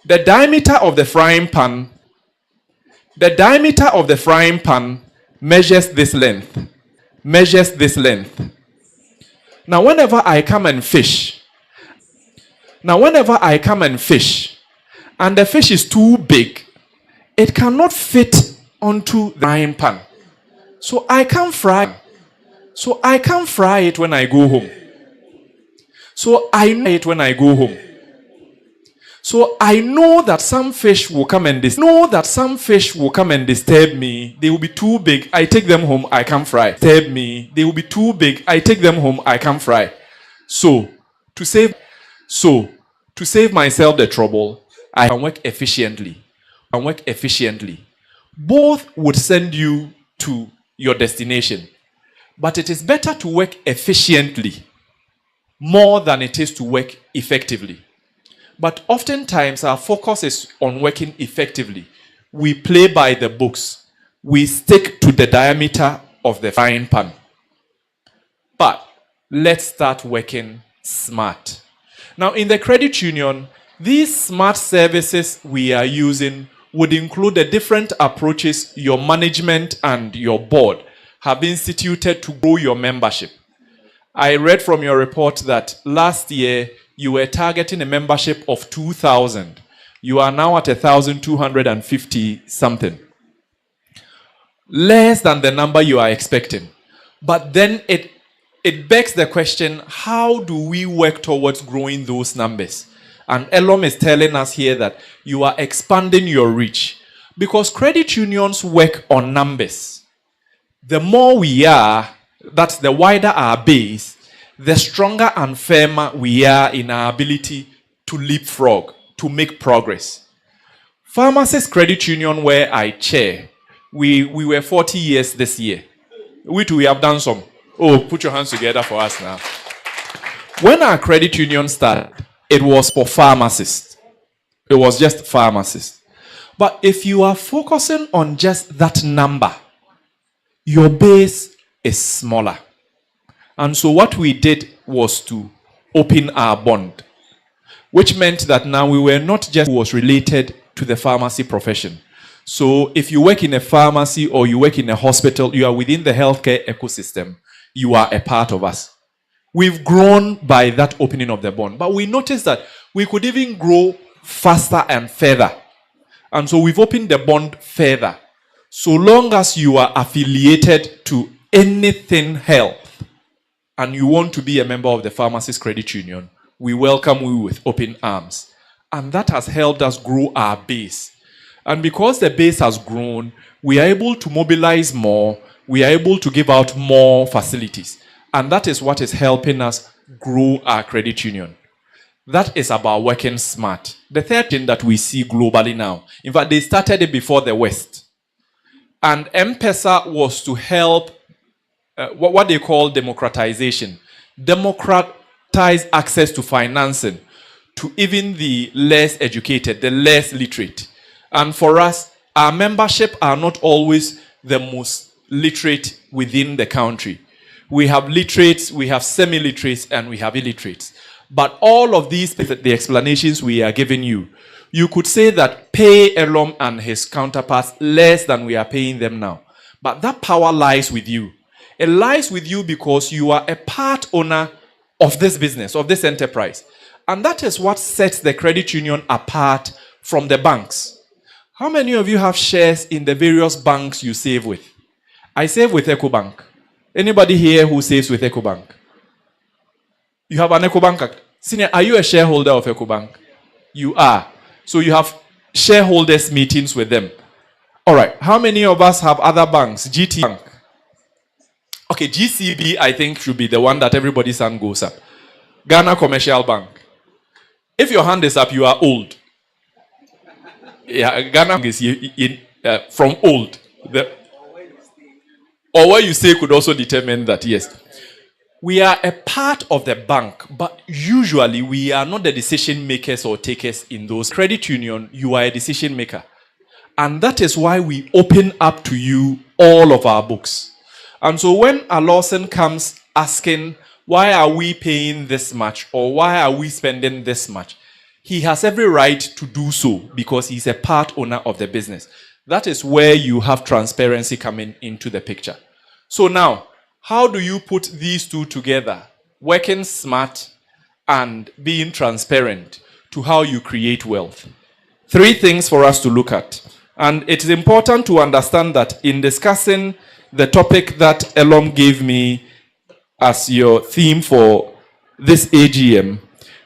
The diameter of the frying pan measures this length. Now whenever I come and fish, and the fish is too big, it cannot fit onto the frying pan. So I can't fry it when I go home. So I know that some fish will come and disturb me. They will be too big. I take them home, I can't fry. So to save myself the trouble, I can work efficiently. Both would send you to your destination. But it is better to work efficiently more than it is to work effectively. But oftentimes our focus is on working effectively. We play by the books. We stick to the diameter of the frying pan. But let's start working smart. Now in the credit union, these smart services we are using would include the different approaches your management and your board have instituted to grow your membership. I read from your report that last year you were targeting a membership of 2,000. You are now at 1,250 something. Less than the number you are expecting. But then it begs the question, how do we work towards growing those numbers? And Elom is telling us here that you are expanding your reach. Because credit unions work on numbers. The more we are, that's the wider our base, the stronger and firmer we are in our ability to leapfrog, to make progress. Pharmacist Credit Union, where I chair, we were 40 years this year. We have done some. Oh, put your hands together for us now. When our credit union started, it was for pharmacists. It was just pharmacists. But if you are focusing on just that number, your base is smaller. And so what we did was to open our bond, which meant that now we were not just was related to the pharmacy profession. So if you work in a pharmacy or you work in a hospital, you are within the healthcare ecosystem, you are a part of us. We've grown by that opening of the bond. But we noticed that we could even grow faster and further. And so we've opened the bond further. So long as you are affiliated to anything health and you want to be a member of the Pharmacist Credit Union, we welcome you with open arms. And that has helped us grow our base. And because the base has grown, we are able to mobilize more, we are able to give out more facilities. And that is what is helping us grow our credit union. That is about working smart. The third thing that we see globally now, in fact, they started it before the West. And M-Pesa was to help what they call democratization. Democratize access to financing to even the less educated, the less literate. And for us, our membership are not always the most literate within the country. We have literates, we have semi-literates, and we have illiterates. But all of these, the explanations we are giving you, you could say that pay Elom and his counterparts less than we are paying them now. But that power lies with you. It lies with you because you are a part owner of this business, of this enterprise. And that is what sets the credit union apart from the banks. How many of you have shares in the various banks you save with? I save with EcoBank. Anybody here who saves with EcoBank? You have an EcoBank account. Senior, are you a shareholder of EcoBank? You are. So you have shareholders meetings with them. All right. How many of us have other banks? GT Bank. Okay, GCB, I think, should be the one that everybody's hand goes up. Ghana Commercial Bank. If your hand is up, you are old. Yeah, Ghana is from old. Or where you stay could also determine that, yes. We are a part of the bank, but usually we are not the decision makers or takers in those. Credit union, you are a decision maker. And that is why we open up to you all of our books. And so when a Lawson comes asking, why are we paying this much? Or why are we spending this much? He has every right to do so because he's a part owner of the business. That is where you have transparency coming into the picture. So now, how do you put these two together? Working smart and being transparent to how you create wealth. 3 things for us to look at. And it is important to understand that in discussing the topic that Elom gave me as your theme for this AGM,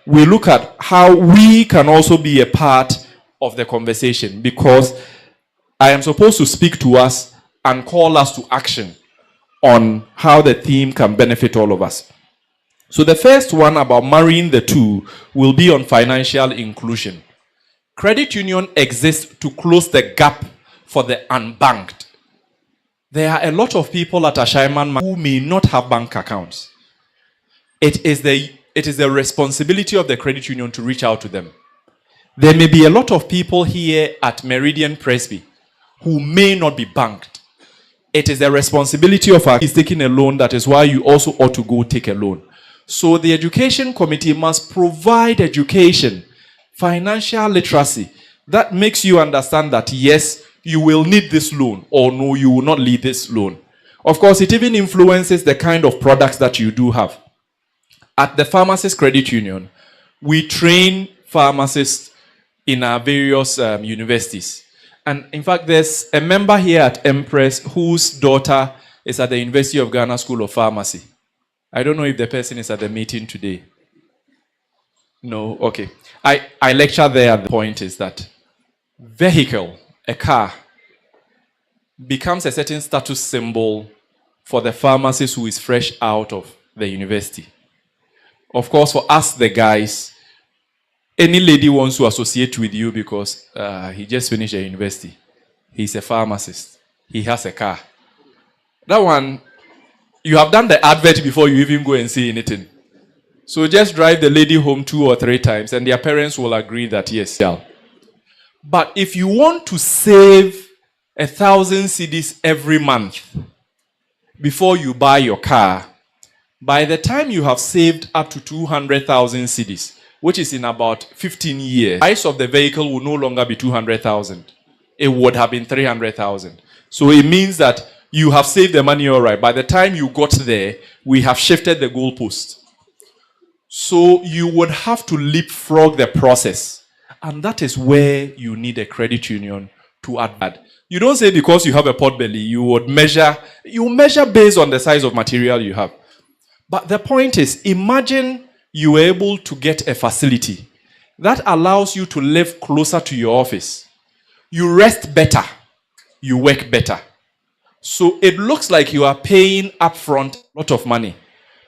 we look at how we can also be a part of the conversation, because I am supposed to speak to us and call us to action on how the theme can benefit all of us. So the first one about marrying the two will be on financial inclusion. Credit union exists to close the gap for the unbanked. There are a lot of people at Ashaiman who may not have bank accounts. It is the responsibility of the credit union to reach out to them. There may be a lot of people here at Meridian Presby who may not be banked. It is the responsibility of our is taking a loan. That is why you also ought to go take a loan. So the education committee must provide education, financial literacy, that makes you understand that yes, you will need this loan, or no, you will not need this loan. Of course, it even influences the kind of products that you do have. At the Pharmacist Credit Union, we train pharmacists in our various universities. And in fact, there's a member here at Mpres whose daughter is at the University of Ghana School of Pharmacy. I don't know if the person is at the meeting today. No? Okay. I lecture there. The point is that vehicle, a car, becomes a certain status symbol for the pharmacist who is fresh out of the university. Of course, for us, the guys, any lady wants to associate with you because he just finished a university. He's a pharmacist. He has a car. That one, you have done the advert before you even go and see anything. So just drive the lady home 2 or 3 times and their parents will agree that yes. Yeah. But if you want to save 1,000 cedis every month before you buy your car, by the time you have saved up to 200,000 cedis, which is in about 15 years, the price of the vehicle will no longer be 200,000. It would have been 300,000. So it means that you have saved the money all right. By the time you got there, we have shifted the goalpost. So you would have to leapfrog the process. And that is where you need a credit union to add. You don't say because you have a pot belly, you measure based on the size of material you have. But the point is, imagine you are able to get a facility that allows you to live closer to your office. You rest better. You work better. So it looks like you are paying upfront a lot of money.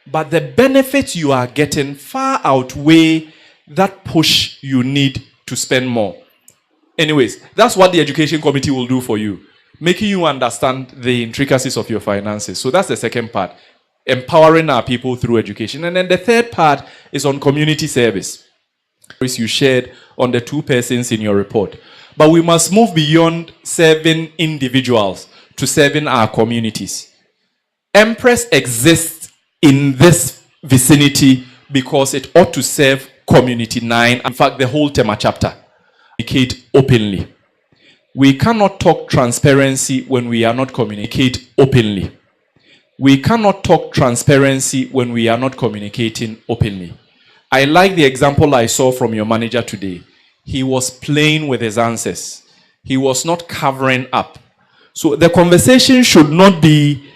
but the benefits you are getting far outweigh that push you need to spend more. Anyways, that's what the education committee will do for you, making you understand the intricacies of your finances. So that's the second part, empowering our people through education. And then the third part is on community service. You shared on the 2 persons in your report. But we must move beyond serving individuals to serving our communities. Mpres exists in this vicinity because it ought to serve Community 9, in fact, the whole Tema chapter. Communicate openly. We cannot talk transparency when we are not communicating openly. We cannot talk transparency when we are not communicating openly. I like the example I saw from your manager today. He was plain with his answers. He was not covering up. So the conversation should not be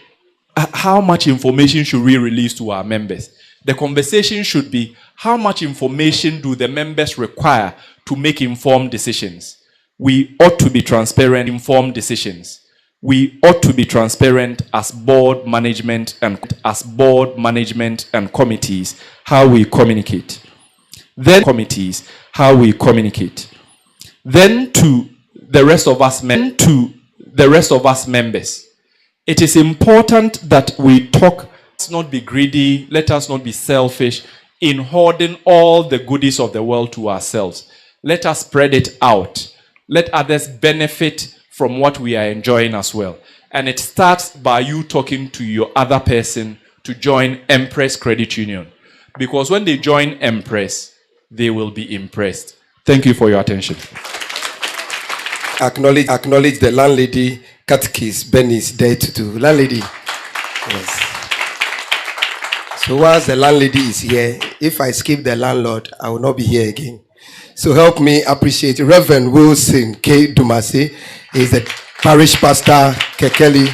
how much information should we release to our members. The conversation should be how much information do the members require to make informed decisions. We ought to be transparent, informed decisions. We ought to be transparent as board management and committees, how we communicate. Then committees, how we communicate. Then to the rest of us members. It is important that we talk. Let's not be greedy. Let us not be selfish in hoarding all the goodies of the world to ourselves. Let us spread it out. Let others benefit from what we are enjoying as well. And it starts by you talking to your other person to join Mpres Credit Union. Because when they join Mpres, they will be impressed. Thank you for your attention. Acknowledge the landlady, catechist, Benny is there to do. Landlady. Yes. So whilst the landlady is here, if I skip the landlord, I will not be here again. So help me appreciate Reverend Wilson K. Dumasi. He is the parish pastor, Kekeli,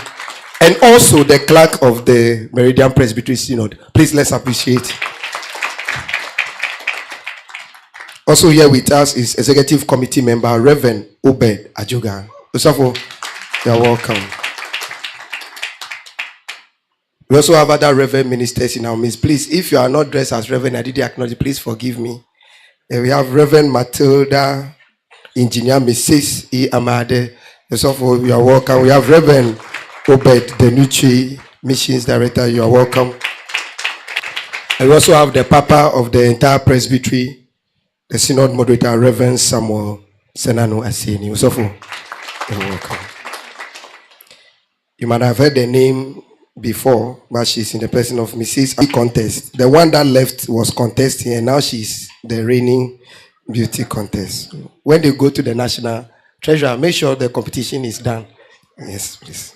and also the clerk of the Meridian Presbytery Synod. Please let's appreciate. Also here with us is Executive Committee member Reverend Obed Ajoga. Osafo, you are welcome. We also have other Reverend ministers in our midst. Please, if you are not dressed as Reverend, I did acknowledge, please forgive me. We have Reverend Matilda, Engineer Mrs. E. Amade. Osafo, you are welcome. We have Reverend Obed Denucci, Missions Director. You are welcome. And we also have the Papa of the entire Presbytery, the Synod Moderator, Reverend Samuel Senano Asini. Osafo, you are welcome. You might have heard the name before, but she's in the person of Mrs. Contest. The one that left was contesting, and now she's the reigning beauty contest. When they go to the national treasurer, make sure the competition is done. Yes, please.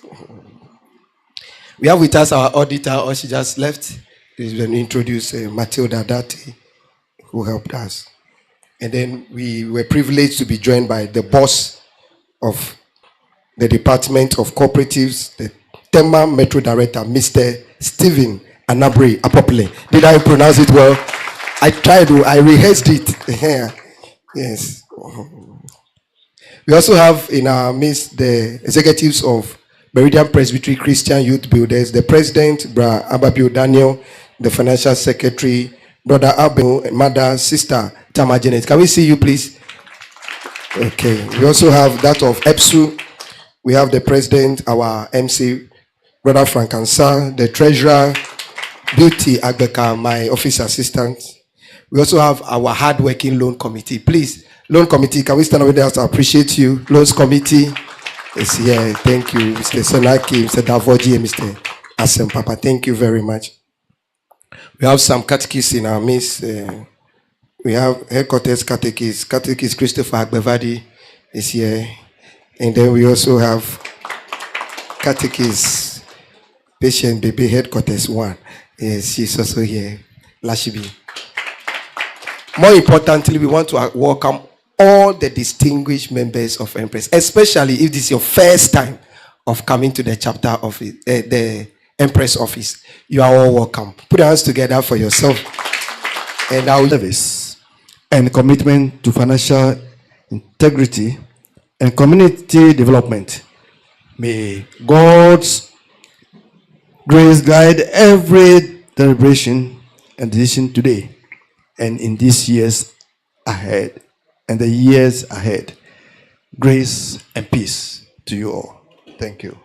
We have with us our auditor, or she just left. She's going to introduce Matilda Dati, who helped us. And then we were privileged to be joined by the boss of the Department of Cooperatives, the Tema Metro Director, Mr. Stephen Anabri Apopole. Did I pronounce it well? I tried to, I rehearsed it. Yes. We also have in our midst the executives of Meridian Presbytery Christian Youth Builders, the President, Bra Ababio Daniel, the Financial Secretary, Brother Abel, Mother, Sister Tama Janet. Can we see you, please? Okay. We also have that of EPSU. We have the President, our MC, Brother Frank Ansa, the Treasurer, Beauty Agbeka, my office assistant. We also have our hardworking loan committee. Please, loan committee, can we stand up with us? I appreciate you. Loans committee is here. Thank you, Mr. Sonaki, Mr. Davoji, and Mr. Asem Papa. Thank you very much. We have some catechists in our midst. We have headquarters catechist Christopher Agbevadi is here. And then we also have catechist Patient Baby Headquarters 1. Yes, she's also here. Lashibi. More importantly, we want to welcome all the distinguished members of Mpres, especially if this is your first time of coming to the chapter of the Mpres office. You are all welcome. Put your hands together for yourself. And our service and commitment to financial integrity and community development. May God's grace guide every deliberation and decision today and in these years ahead and the years ahead. Grace and peace to you all. Thank you.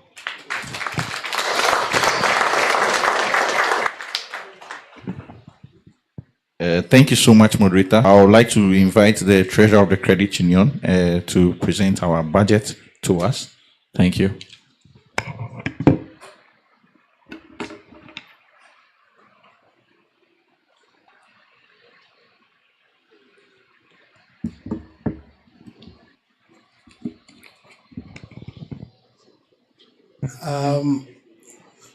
Thank you so much, moderator. I would like to invite the treasurer of the credit union to present our budget to us. Thank you.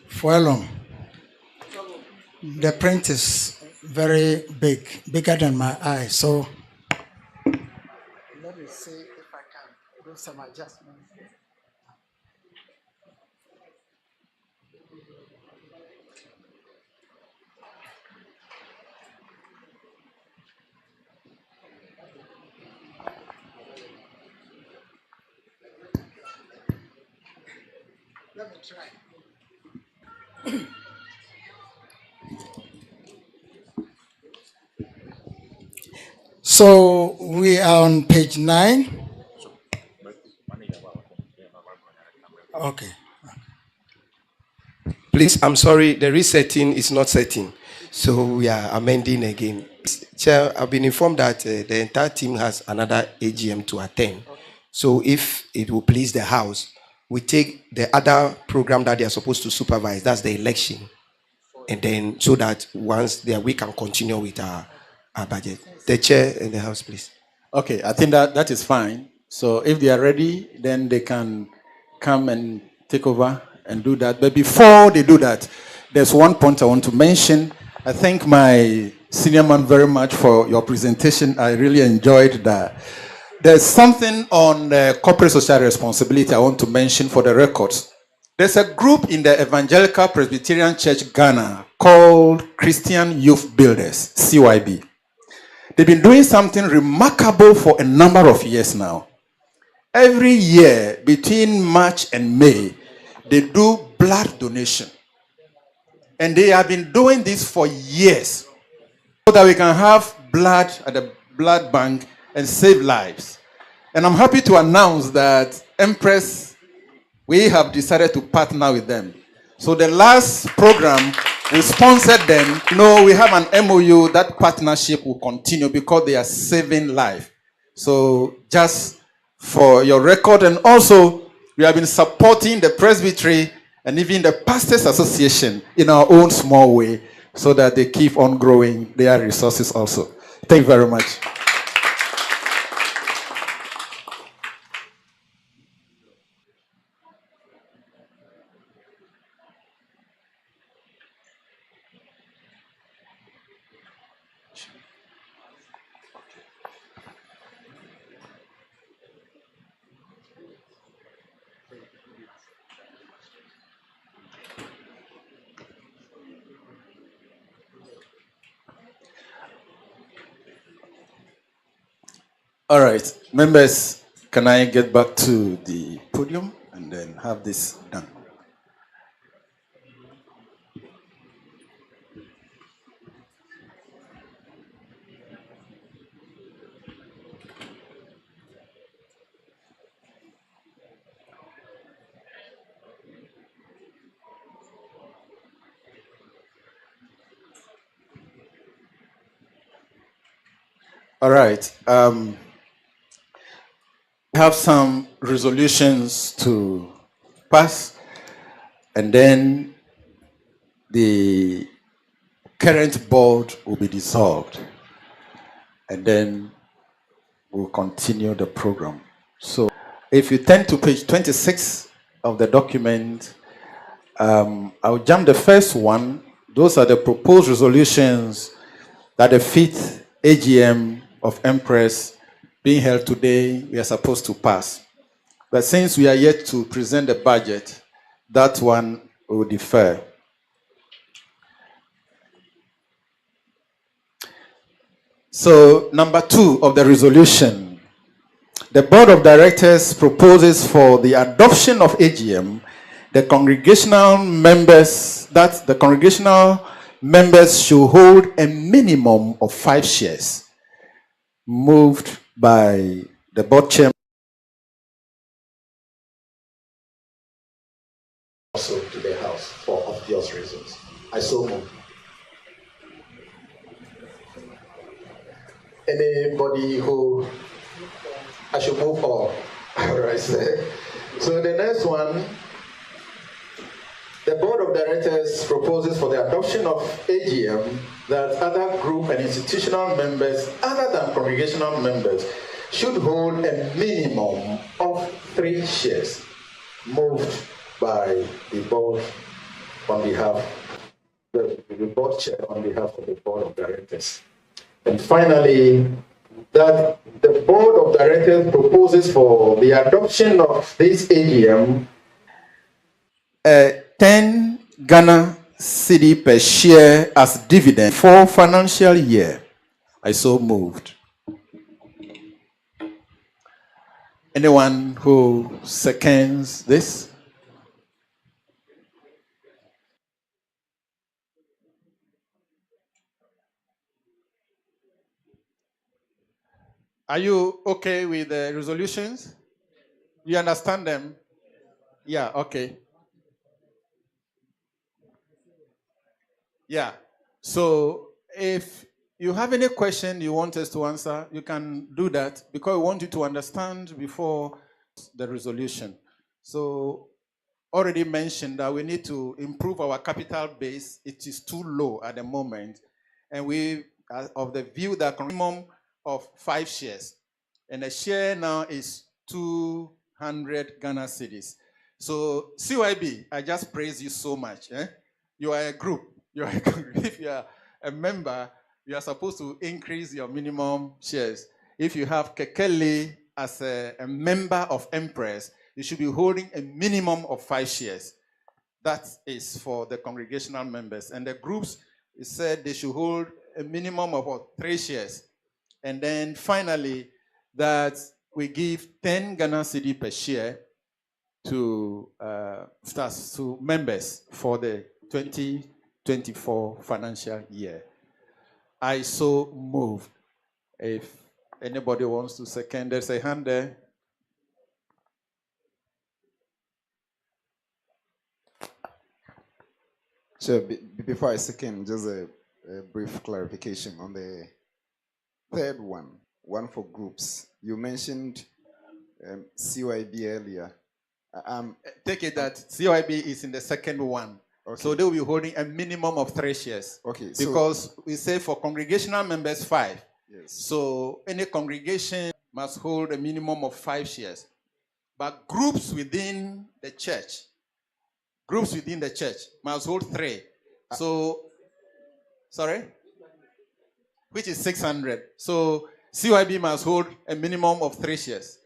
Fuelum. The print is very big, bigger than my eye. So let me see if I can do some adjustments. Let me try. So we are on page 9. Okay. Please, I'm sorry, the resetting is not setting. So we are amending again. Chair, I've been informed that the entire team has another AGM to attend. So if it will please the House, we take the other program that they are supposed to supervise, that's the election. And then so that once there we can continue with our budget. The Chair and the House, please. Okay, I think that is fine. So if they are ready, then they can come and take over and do that. But before they do that, there's one point I want to mention. I thank my senior man very much for your presentation. I really enjoyed that. There's something on corporate social responsibility I want to mention for the records. There's a group in the Evangelical Presbyterian Church Ghana called Christian Youth Builders, CYB. They've been doing something remarkable for a number of years now. Every year, between March and May, they do blood donation. And they have been doing this for years so that we can have blood at the blood bank and save lives. And I'm happy to announce that Mpres, we have decided to partner with them. So the last program, we sponsored them. No, we have an MOU. That partnership will continue because they are saving life. So just for your record, and also we have been supporting the presbytery and even the pastors association in our own small way so that they keep on growing their resources also. Thank you very much. All right, members, can I get back to the podium and then have this done? All right. We have some resolutions to pass, and then the current board will be dissolved, and then we'll continue the program. So if you turn to page 26 of the document, I'll jump the first one. Those are the proposed resolutions that the 5th AGM of Mpres being held today, we are supposed to pass. But since we are yet to present the budget, that one will defer. So, number 2 of the resolution, the Board of Directors proposes for the adoption of AGM, the congregational members, that the congregational members should hold a minimum of 5 shares. Moved by the board chairman. Also to the House for obvious reasons. I so move. Anybody who I should move on. All right. So the next one, the Board of Directors proposes for the adoption of AGM that other group and institutional members other than congregational members should hold a minimum of 3 shares. Moved by the board on behalf, the board chair on behalf of the Board of Directors. And finally, that the Board of Directors proposes for the adoption of this AGM 10 Ghana cedi per share as dividend for financial year. I so moved. Anyone who seconds this? Are you okay with the resolutions? You understand them? Yeah, okay. Yeah. So if you have any question you want us to answer, you can do that because we want you to understand before the resolution. So already mentioned that we need to improve our capital base. It is too low at the moment. And we are of the view that minimum of 5 shares. And a share now is 200 Ghana cedis. So CYB, I just praise you so much. You are a group. If you are a member, you are supposed to increase your minimum shares. If you have Kekele as a member of Mpres, you should be holding a minimum of 5 shares. That is for the congregational members. And the groups, it said they should hold a minimum of 3 shares. And then finally, that we give 10 Ghana cedi per share to members for the 2024 financial year. I so move. If anybody wants to second, there's a hand there. Sure. Before I second, just a brief clarification on the third one for groups. You mentioned CYB earlier. Take it that CYB is in the second one. Okay. So they will be holding a minimum of 3 shares. Okay. Because we say for congregational members 5. Yes. So any congregation must hold a minimum of 5 shares. But groups within the church must hold 3. So, sorry? Which is 600. So CYB must hold a minimum of 3 shares.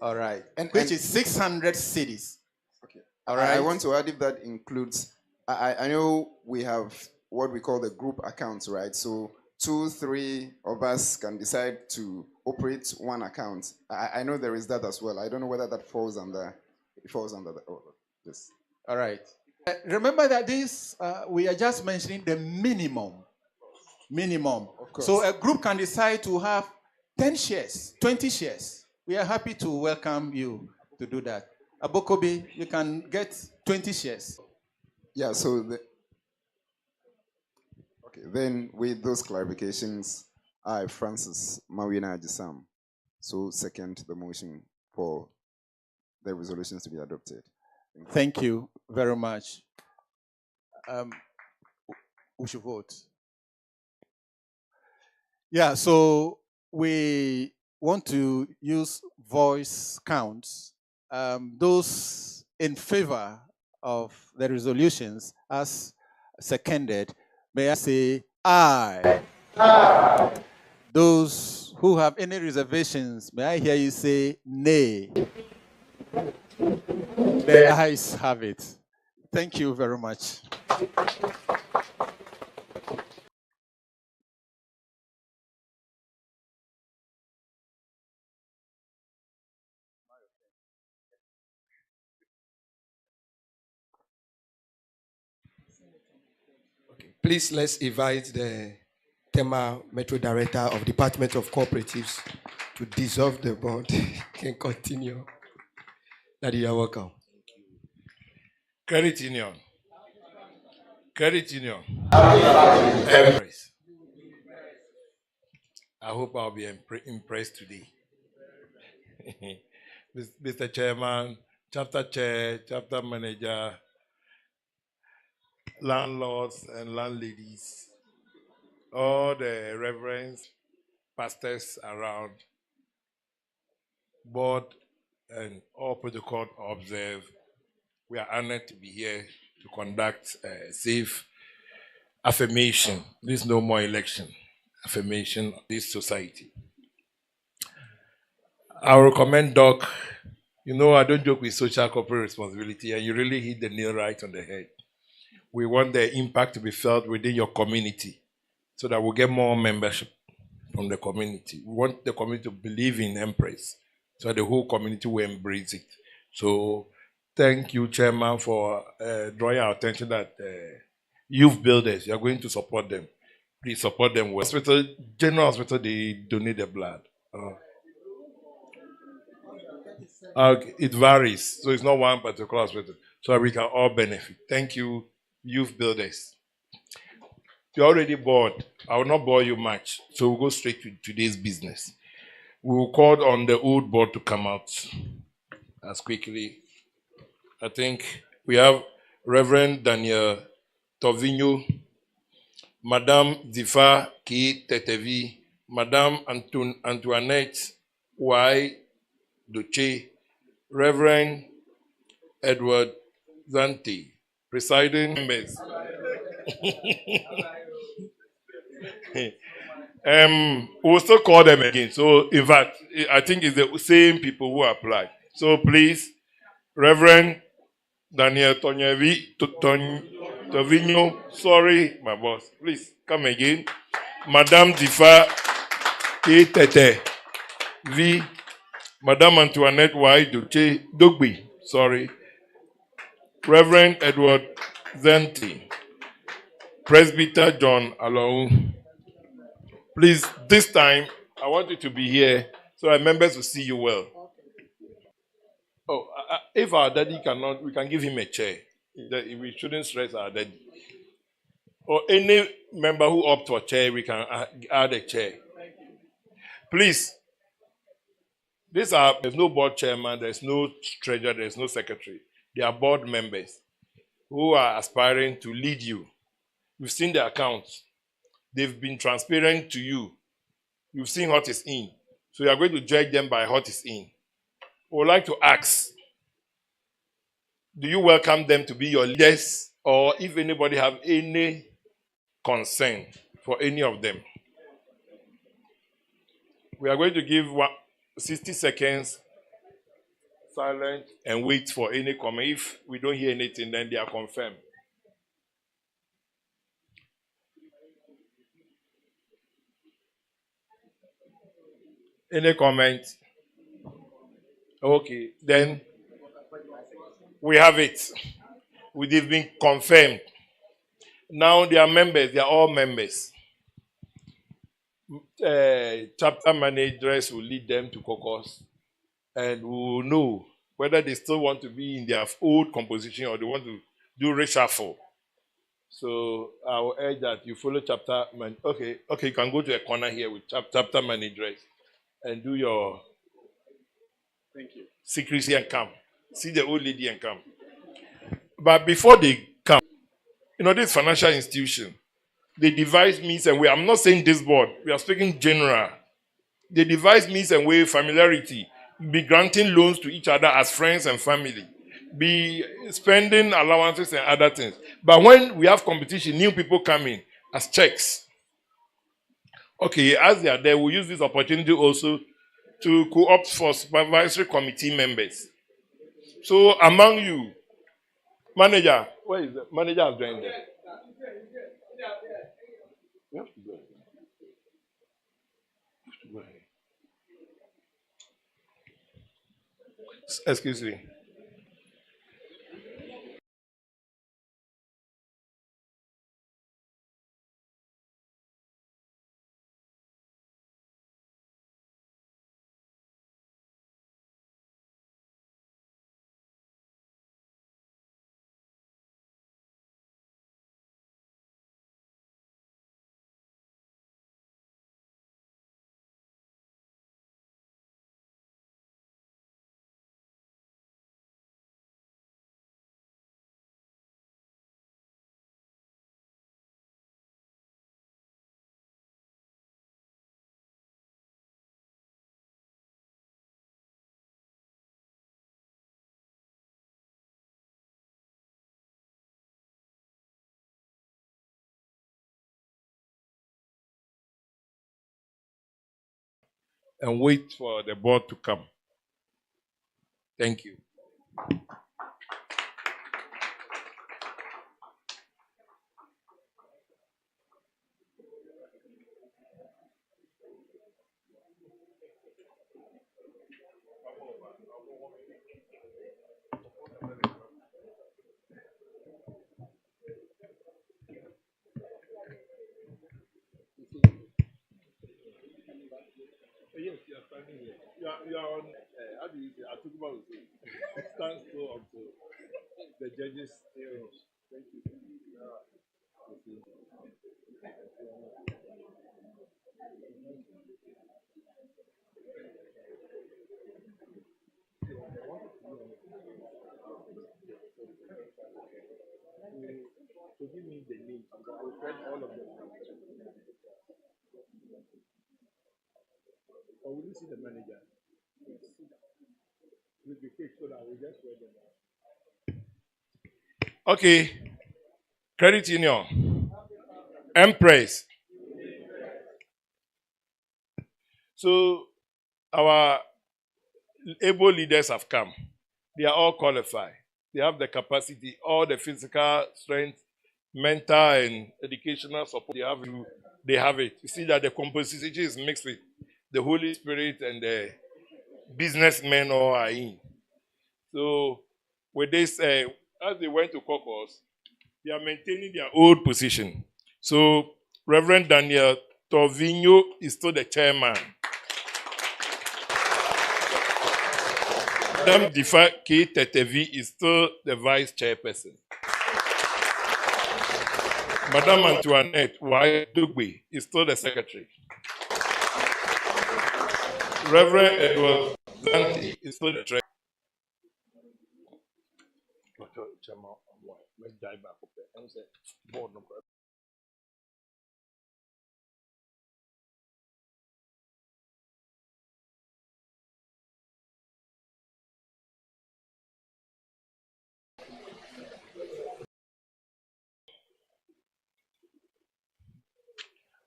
All right. Which is 600 cedis. Okay. All right. I want to add if that includes, I know we have what we call the group accounts, right? So 2, 3 of us can decide to operate one account. I know there is that as well. I don't know whether that falls under this. All right. Remember that this, we are just mentioning the minimum. Of course. So a group can decide to have 10 shares, 20 shares. We are happy to welcome you to do that. Abokobi, you can get 20 shares. Yeah, so then with those clarifications, I, Francis Mawina Ajisam, so second the motion for the resolutions to be adopted. Thank you very much. We should vote. Yeah, so we want to use voice counts. Those in favor of the resolutions as seconded, may I say aye? Aye. Those who have any reservations, may I hear you say nay? The ayes have it. Thank you very much. Please let's invite the Tema Metro Director of Department of Cooperatives to dissolve the board. Can continue. Daddy, you're welcome. Credit Union. Credit Union. Mpres. I hope I'll be impressed today. Mr. Chairman, chapter chair, chapter manager, landlords and landladies, all the reverends, pastors around, board, and all protocol observed. We are honored to be here to conduct a safe affirmation. This is no more election. Affirmation of this society. I will recommend Doc. You know, I don't joke with social corporate responsibility, and you really hit the nail right on the head. We want the impact to be felt within your community so that we'll get more membership from the community. We want the community to believe in Mpres so the whole community will embrace it. So thank you, Chairman, for drawing our attention that youth builders, you are going to support them. Please support them. Hospital, General Hospital, they donate the blood. It varies, so it's not one particular hospital. So we can all benefit. Thank you, youth builders. You're already bored. I will not bore you much, so we'll go straight to today's business. We will call on the old board to come out as quickly. I think we have Reverend Daniel Tovino, Madame Zifa Ki Tetevi, Madame Antoinette Y. Doche, Reverend Edward Zante, presiding members. We'll still call them again. So, in fact, I think it's the same people who applied. So, please, Reverend Daniel Tovino, sorry, my boss, please come again. Madame Difa K. Tete V. Madame Antoinette Y. Dogby, sorry. Reverend Edward Zenti, Presbyter John Alou. Please, this time, I want you to be here so our members will see you well. Oh, if our daddy cannot, we can give him a chair. We shouldn't stress our daddy. Or any member who opts for a chair, we can add a chair. Please, there's no board chairman, there's no treasurer, there's no secretary. They are board members who are aspiring to lead you. You've seen the accounts. They've been transparent to you. You've seen what is in. So you are going to judge them by what is in. I would like to ask, do you welcome them to be your leaders, or if anybody have any concern for any of them? We are going to give 60 seconds silent and wait for any comment. If we don't hear anything, then they are confirmed. Any comment? Okay, then we have it. They've been confirmed. Now they are members, they are all members. Chapter managers will lead them to caucus, and we will know whether they still want to be in their old composition or they want to do reshuffle. So I will urge that you follow chapter man. Okay, you can go to a corner here with chapter managers and do your secrecy and come. See the old lady and come. But before they come, this financial institution, they devise means and way. I'm not saying this board, we are speaking general. They devise means and way, familiarity, be granting loans to each other as friends and family, be spending allowances and other things. But when we have competition, new people come in as checks. Okay, as they are there, we'll use this opportunity also to co-opt for supervisory committee members. So among you, manager, where is the manager has joined there? You have to go. Excuse me. and wait for the board to come. Thank you. Yes, you are standing here. You are on, how do you say, I took about stand still until the judges. Thank you. So give me the names. I will send all of them. Or will you see the manager? Will be quick so that we just read them out. Okay. Credit Union. Mpres. So our able leaders have come. They are all qualified. They have the capacity, all the physical strength, mental and educational support. They have it. You see that the composition is mixed with the Holy Spirit and the businessmen all are in. So with this, as they went to caucus, they are maintaining their old position. So Reverend Daniel Torvinho is still the chairman. Madame Difa K. Tetevi is still the vice chairperson. Madame Antoinette Y. Dugbe is still the secretary. Reverend Edward Zante is still the treasurer.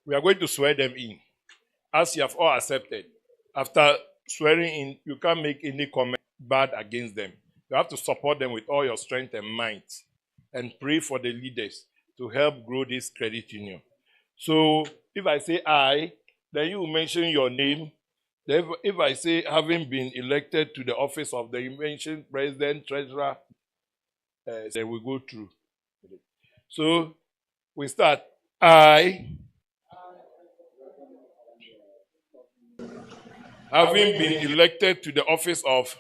We are going to swear them in. As you have all accepted, after swearing in, you can't make any comment bad against them. You have to support them with all your strength and might and pray for the leaders to help grow this credit union. So if I say I, then you mention your name. Then if I say having been elected to the office of the mentioned president, treasurer, then we go through. So we start. I, having been elected to the office of,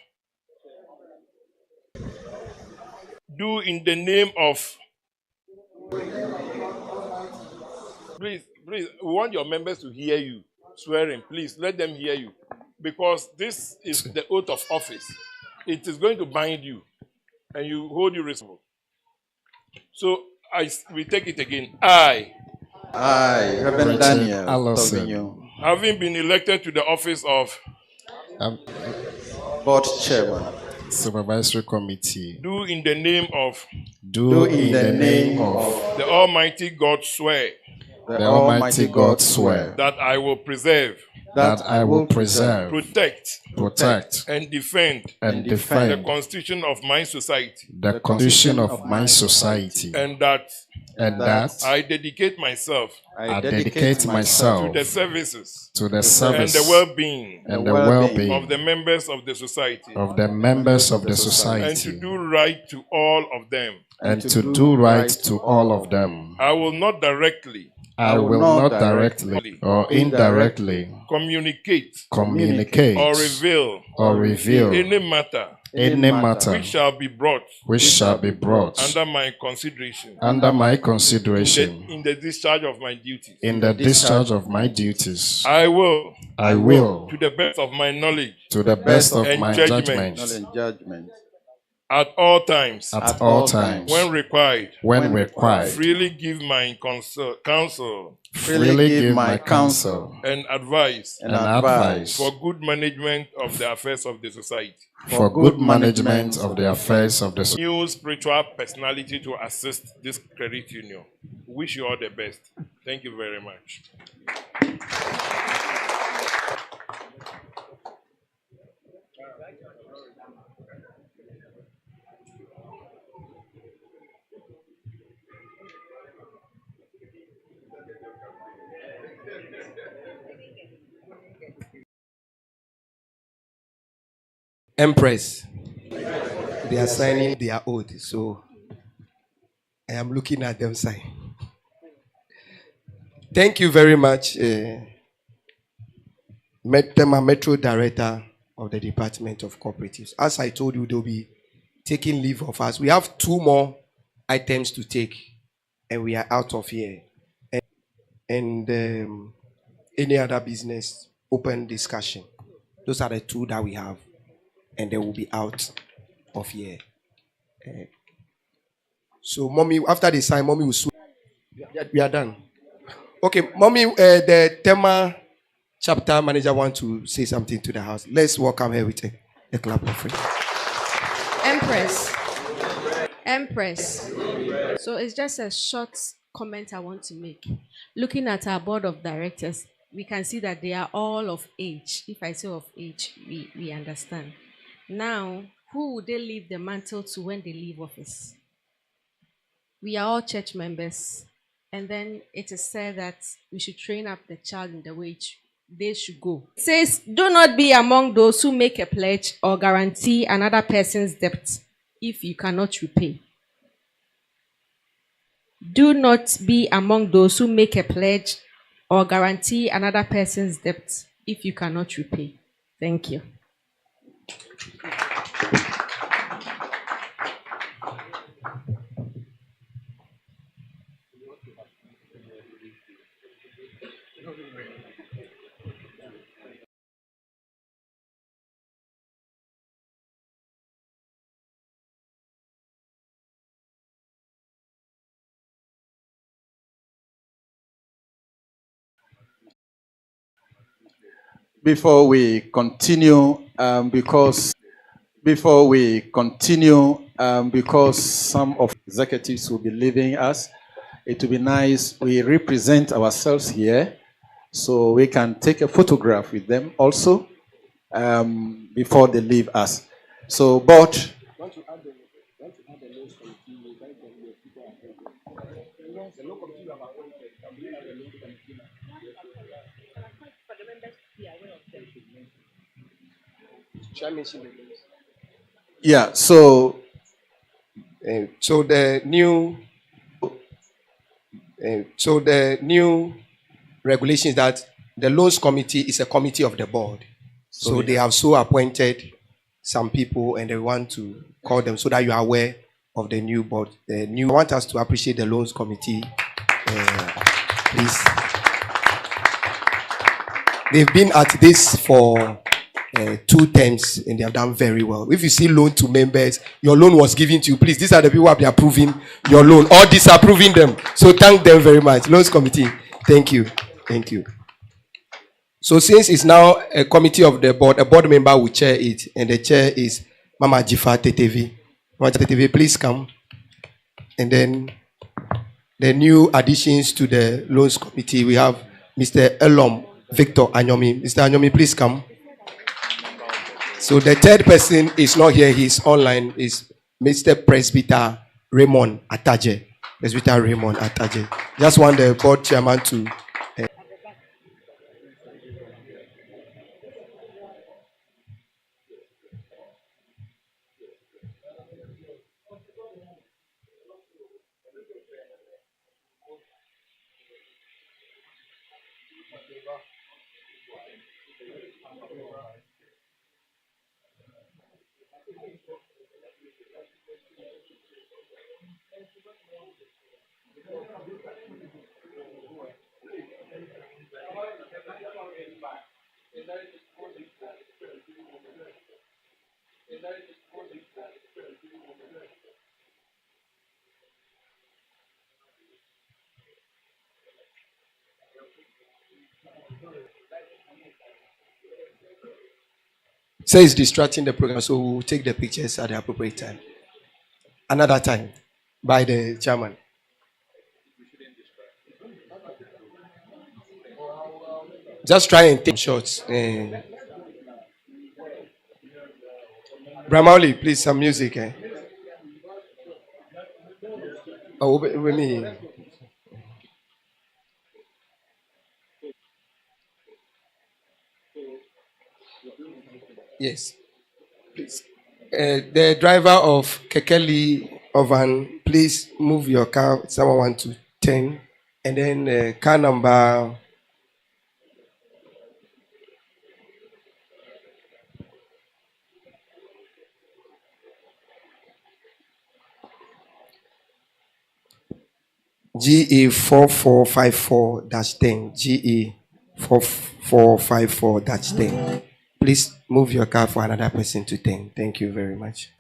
do in the name of, please, we want your members to hear you swearing. Please let them hear you, because this is the oath of office. It is going to bind you, and you hold you responsible. So we take it again. I, Reverend Daniel Torvinho, having been elected to the office of Board Chairman, Supervisory Committee, do in the name of, do in the name of the Almighty God swear the Almighty God swear that I will preserve, that I will preserve, protect, and defend the Constitution of my society, the Constitution of my society, and that I dedicate myself to the services and the and the well-being well-being of the members of the society, and to do right to all of them. I will not directly or indirectly communicate or reveal any matter which shall be brought under my consideration in the discharge of my duties. I will to the best of my knowledge and judgment at all times when required freely give my counsel and advice for good management of the affairs of the society. New spiritual personality to assist this credit union. Wish you all the best. Thank you very much. Empress, they are signing their oath, so I am looking at them sign. Thank you very much, Metro Director of the Department of Cooperatives. As I told you, they'll be taking leave of us. We have 2 more items to take, and we are out of here. And any other business, open discussion. Those are the 2 that we have, and they will be out of here. So, mommy, after the sign, mommy will soon. We are done. Okay, mommy, the Tema chapter manager want to say something to the house. Let's welcome her with a clap of praise. Empress. So it's just a short comment I want to make. Looking at our board of directors, we can see that they are all of age. If I say of age, we understand. Now, who would they leave the mantle to when they leave office? We are all church members. And then it is said that we should train up the child in the way they should go. It says, do not be among those who make a pledge or guarantee another person's debt if you cannot repay. Do not be among those who make a pledge or guarantee another person's debt if you cannot repay. Thank you. Before we continue, because some of executives will be leaving us, it will be nice we represent ourselves here so we can take a photograph with them also before they leave us. So, but yeah, so the new regulations that the loans committee is a committee of the board. So they have so appointed some people, and they want to call them so that you are aware of the new board. I want us to appreciate the loans committee, please. They've been at this for 2 terms, and they have done very well. If you see loan to members, your loan was given to you. Please, these are the people who have been approving your loan or disapproving them. So thank them very much. Loans committee, thank you. Thank you. So since it's now a committee of the board, a board member will chair it, and the chair is Mama Jifa Tetevi. Mama Tetevi, please come. And then the new additions to the loans committee, we have Mr. Elom Victor Anyomi. Mr. Anyomi, please come. So the third person is not here, he's online, is Mr. Presbyter Raymond Ataje. Presbyter Raymond Ataje. Just want the board chairman to... So it's distracting the program, so we'll take the pictures at the appropriate time. Another time, by the chairman. Just try and take shots. Bramali, please, some music. Eh? Oh, wait me. Yes, please. The driver of Kekeli Ovan, please move your car. Someone want to 10. And then car number GE 4454-10. GE 4454-10. Please move your car for another person to 10. Thank you very much.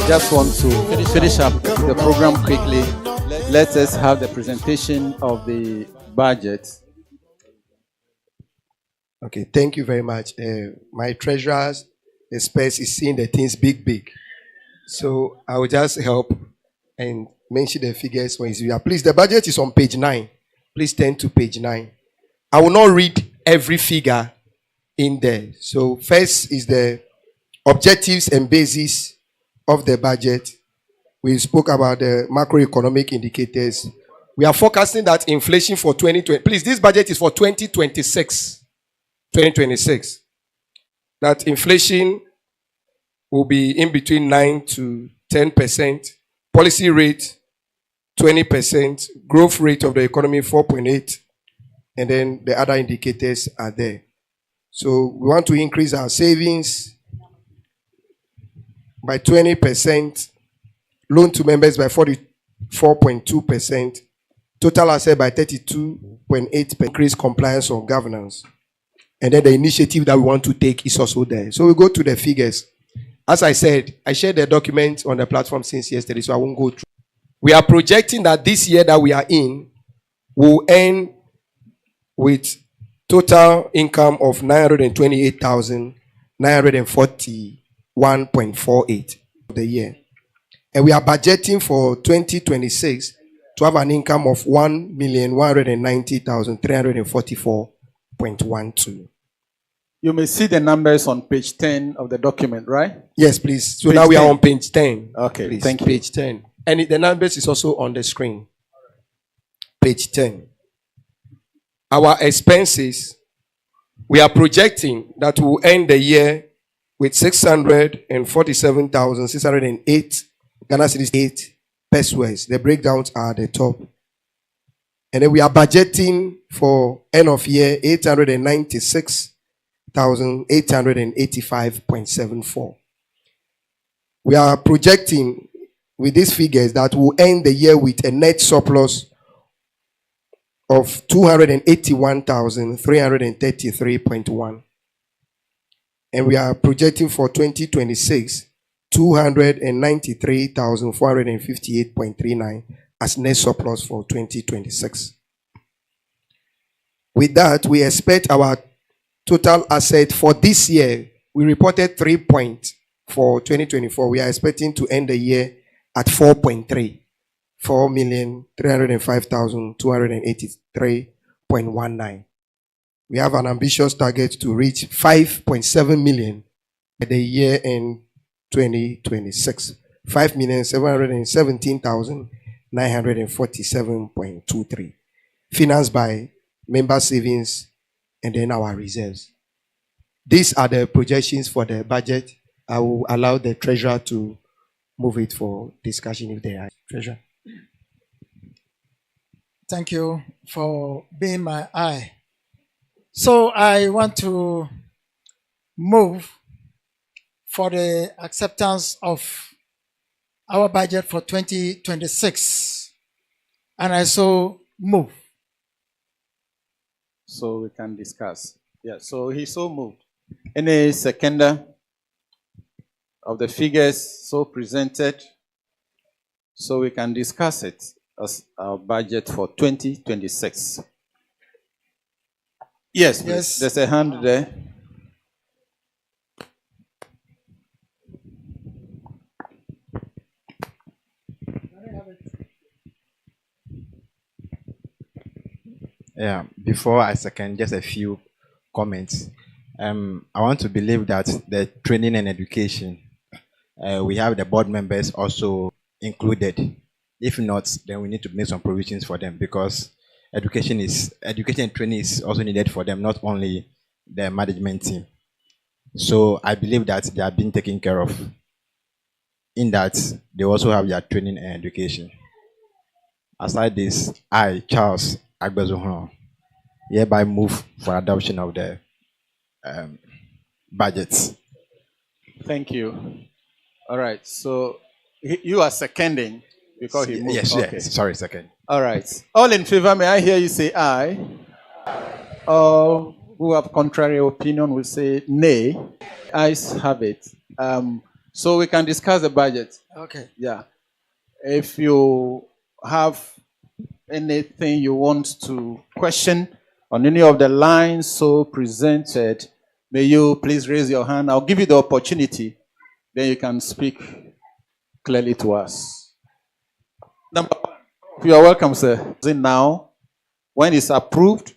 Just want to finish up the program quickly. Let us have the presentation of the budget. Okay, thank you very much. My treasurer's space is seeing the things big. So I will just help and mention the figures when it's here. Please, the budget is on page 9. Please turn to page 9. I will not read every figure in there. So first is the objectives and basis of the budget. We spoke about the macroeconomic indicators. We are forecasting that inflation for 2020. Please, this budget is for 2026. 2026. That inflation will be in between 9 to 10%. Policy rate 20%. Growth rate of the economy 4.8. And then the other indicators are there. So we want to increase our savings by 20%, loan to members by 44.2%, total asset by 32.8%, increase compliance on governance. And then the initiative that we want to take is also there. So we go to the figures. As I said, I shared the document on the platform since yesterday, so I won't go through. We are projecting that this year that we are in will end with total income of 928,941.48 for the year. And we are budgeting for 2026 to have an income of 1,190,344.12. You may see the numbers on page 10 of the document, right? Yes, please. So Page now we are 10. on page 10. Okay, Please, thank you. page 10. And the numbers is also on the screen. Page 10. Our expenses, we are projecting that we'll end the year with 647,608 Ghana cedis 8 pesos. The breakdowns are at the top. And then we are budgeting for end of year 896,885.74. We are projecting with these figures that we'll end the year with a net surplus of 281,333.1. And we are projecting for 2026 293,458.39 as net surplus for 2026. With that, we expect our total asset for this year. We reported 3 point for 2024. We are expecting to end the year at 4.3. 4,305,283.19. We have an ambitious target to reach 5.7 million by the year in 2026. 5,717,947.23. Financed by member savings and then our reserves. These are the projections for the budget. I will allow the treasurer to move it for discussion if they are. Treasurer. Thank you for being my eye. So I want to move for the acceptance of our budget for 2026. And I so move. So we can discuss. Yeah, so he so moved. Any seconder of the figures so presented, so we can discuss it as our budget for 2026. Yes, please. Yes. There's a hand there. Yeah, before I second, just a few comments. I want to believe that the training and education, we have the board members also included. If not, then we need to make some provisions for them, because education and training is also needed for them, not only the management team. So I believe that they are being taken care of, in that they also have their training and education. Aside this, I, Charles Agbezuhono, hereby move for adoption of the budget. Thank you. All right. So you are seconding because he moved. Yes, Okay. yes. Sorry, second. All right. All in favor, may I hear you say aye? All who have contrary opinion will say nay. Ayes have it. So we can discuss the budget. Okay. Yeah. If you have anything you want to question on any of the lines so presented, may you please raise your hand. I'll give you the opportunity. Then you can speak clearly to us. Number one, you are welcome, sir. Now, when it's approved,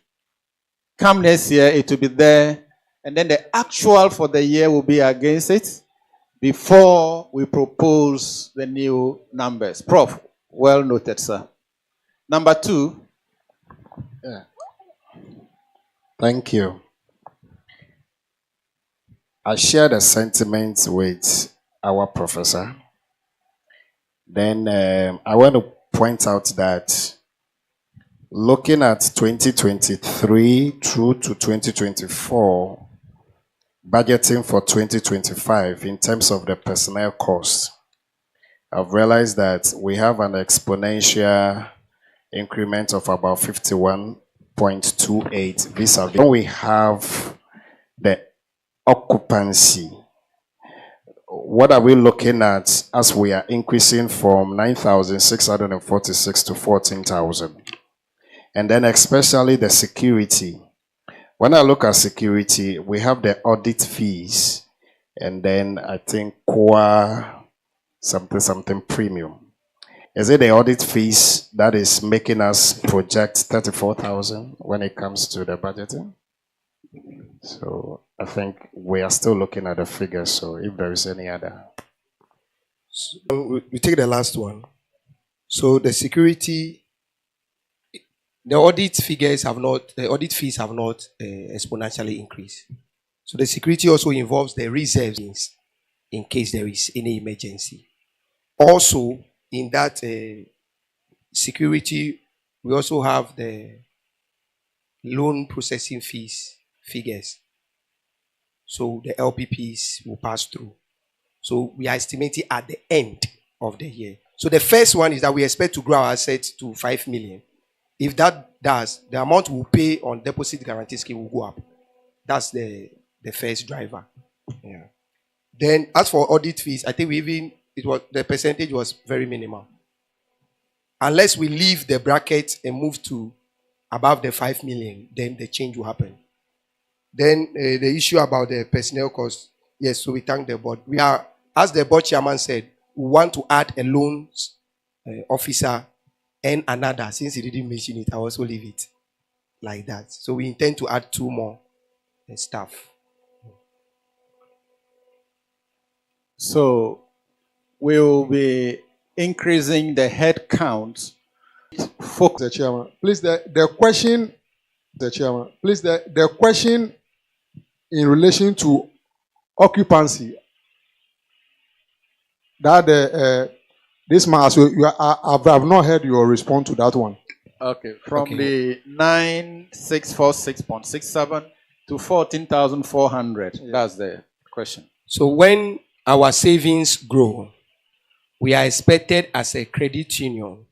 come next year, it will be there. And then the actual for the year will be against it before we propose the new numbers. Prof, well noted, sir. Number two. Yeah. Thank you. I share the sentiments with our professor. Then I want to point out that looking at 2023 through to 2024, budgeting for 2025 in terms of the personnel cost, I've realized that we have an exponential increment of about 51.28 vis-a-vis. When we have the occupancy, what are we looking at as we are increasing from 9,646 to 14,000? And then especially the security. When I look at security, we have the audit fees, and then I think core something premium. Is it the audit fees that is making us project 34,000 when it comes to the budgeting? So I think we are still looking at the figures. So if there is any other. So we take the last one. So the security, the audit fees have not exponentially increased. So the security also involves the reserves in case there is any emergency. Also, in that security, we also have the loan processing figures. So the LPPs will pass through. So we are estimating at the end of the year. So the first one is that we expect to grow our assets to 5 million. If that does, the amount we pay on deposit guarantee scheme will go up. That's the first driver. Yeah. Then as for audit fees, I think the percentage was very minimal. Unless we leave the bracket and move to above the 5 million, then the change will happen. Then the issue about the personnel cost, yes, so we thank the board. We are, as the board chairman said, we want to add a loans officer and another. Since he didn't mention it, I also leave it like that. So we intend to add 2 more staff. So we'll be increasing the head count. The chairman, please. The question, the chairman, please. The question in relation to occupancy. That this man, so I've not heard your response to that one. Okay, from the 9646.67 to 14,400. Yeah. That's the question. So when our savings grow, we are expected as a credit union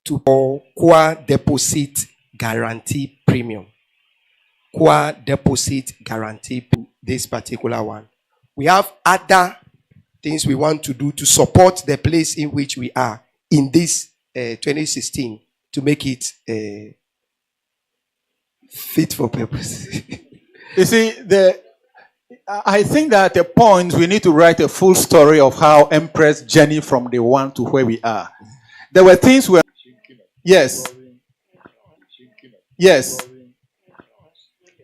to core deposit guarantee premium. Core deposit guarantee, this particular one. We have other things we want to do to support the place in which we are in this 2016 to make it fit for purpose. You see, I think that at a point we need to write a full story of how Mpres journey from the one to where we are. There were things where, yes,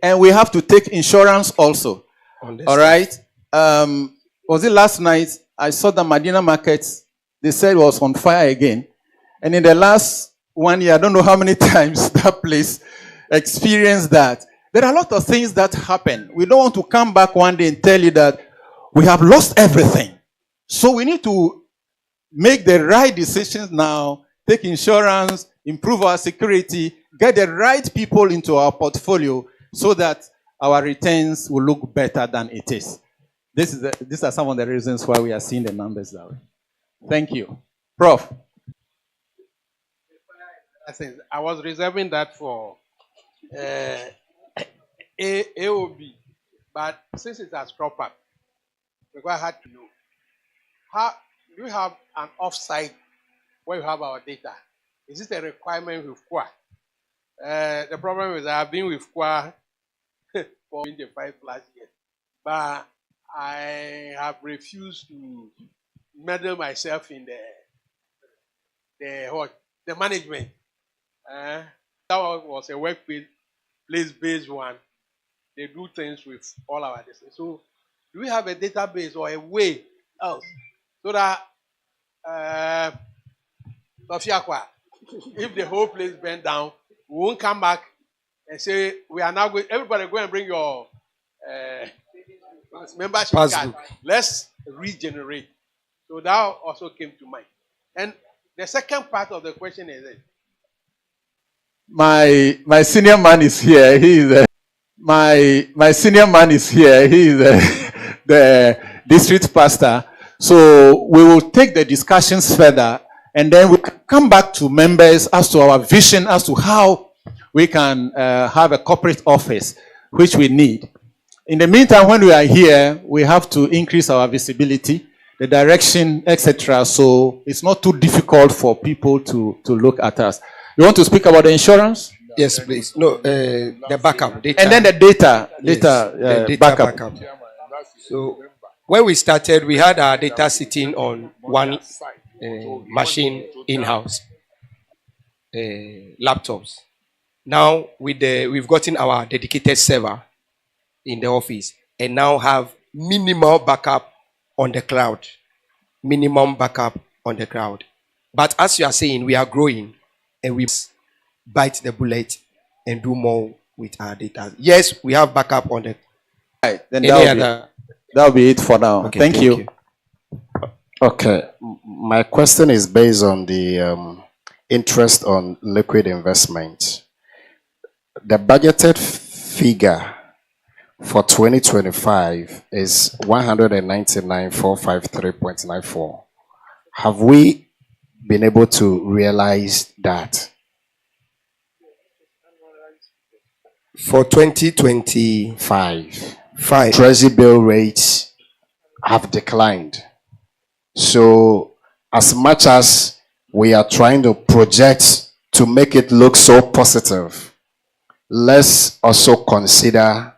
and we have to take insurance also. All right. Was it last night? I saw the Medina market. They said it was on fire again, and in the last 1 year, I don't know how many times that place experienced that. There are a lot of things that happen. We don't want to come back one day and tell you that we have lost everything. So we need to make the right decisions now, take insurance, improve our security, get the right people into our portfolio so that our returns will look better than it is. These are some of the reasons why we are seeing the numbers that way. Thank you. Prof. I was reserving that for AOB, but since it has cropped up, because I had to know, how do you have an offsite where you have our data? Is this a requirement with QA? The problem is I've been with QA for 25+ years, but I have refused to meddle myself in the management. That was a workplace-based one. They do things with all our data. So, do we have a database or a way else so that if the whole place burned down, we won't come back and say we are now going. Everybody go and bring your membership card. Let's regenerate. So that also came to mind. And the second part of the question is this. My senior man is here. He is my senior man is here. He is the district pastor. So we will take the discussions further, and then we can come back to members as to our vision as to how we can have a corporate office, which we need. In the meantime, when we are here, we have to increase our visibility, the direction, etc. So it's not too difficult for people to look at us. You want to speak about the insurance? Yes, please. No, the backup data. And then the data backup. So when we started, we had our data sitting on one machine in-house, laptops. Now we've gotten our dedicated server in the office and now have minimal backup on the cloud. Minimum backup on the cloud. But as you are saying, we are growing and we must bite the bullet and do more with our data. Yes, we have backup on the. Right, then Any that'll be it for now. Okay, thank you. Okay, my question is based on the interest on liquid investment. The budgeted figure for 2025 is 199,453.94. Have we been able to realize that? For 2025, Treasury bill rates have declined. So, as much as we are trying to project to make it look so positive, let's also consider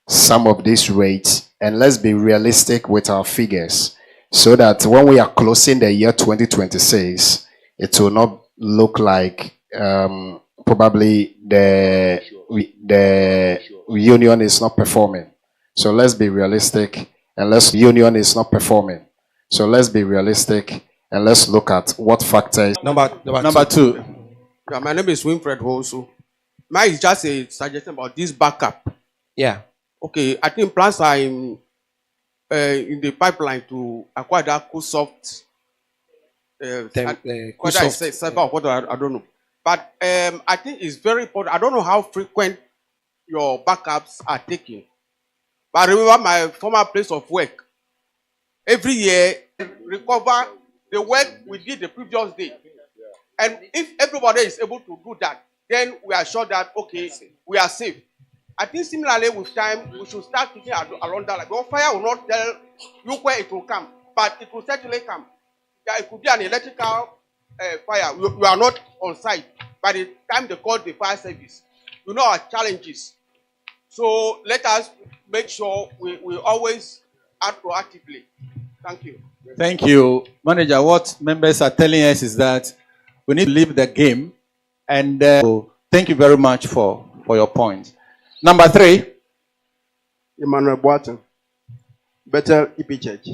some of these rates and let's be realistic with our figures so that when we are closing the year 2026, it will not look like probably the union is not performing. So let's be realistic and let's be realistic and let's look at what factors. Number two. Yeah, my name is Mpres Co-Operative. Mine is just a suggestion about this backup. Yeah. Okay, I think plans are in the pipeline to acquire that CoSoft. Whether it's a server or what, I don't know. But I think it's very important. I don't know how frequent your backups are taken. But I remember my former place of work. Every year, recover the work we did the previous day. And if everybody is able to do that, then we are sure that, okay, we are safe. I think similarly with time, we should start thinking around that. Like, well, fire will not tell you where it will come, but it will certainly come. Yeah, it could be an electrical fire. You are not on site. By the time they call the fire service, you know our challenges. So let us make sure we always act proactively. Thank you. Thank you, Manager. What members are telling us is that we need to leave the game, and thank you very much for your point. Number three. Emmanuel Boatin, Bethel EP Church.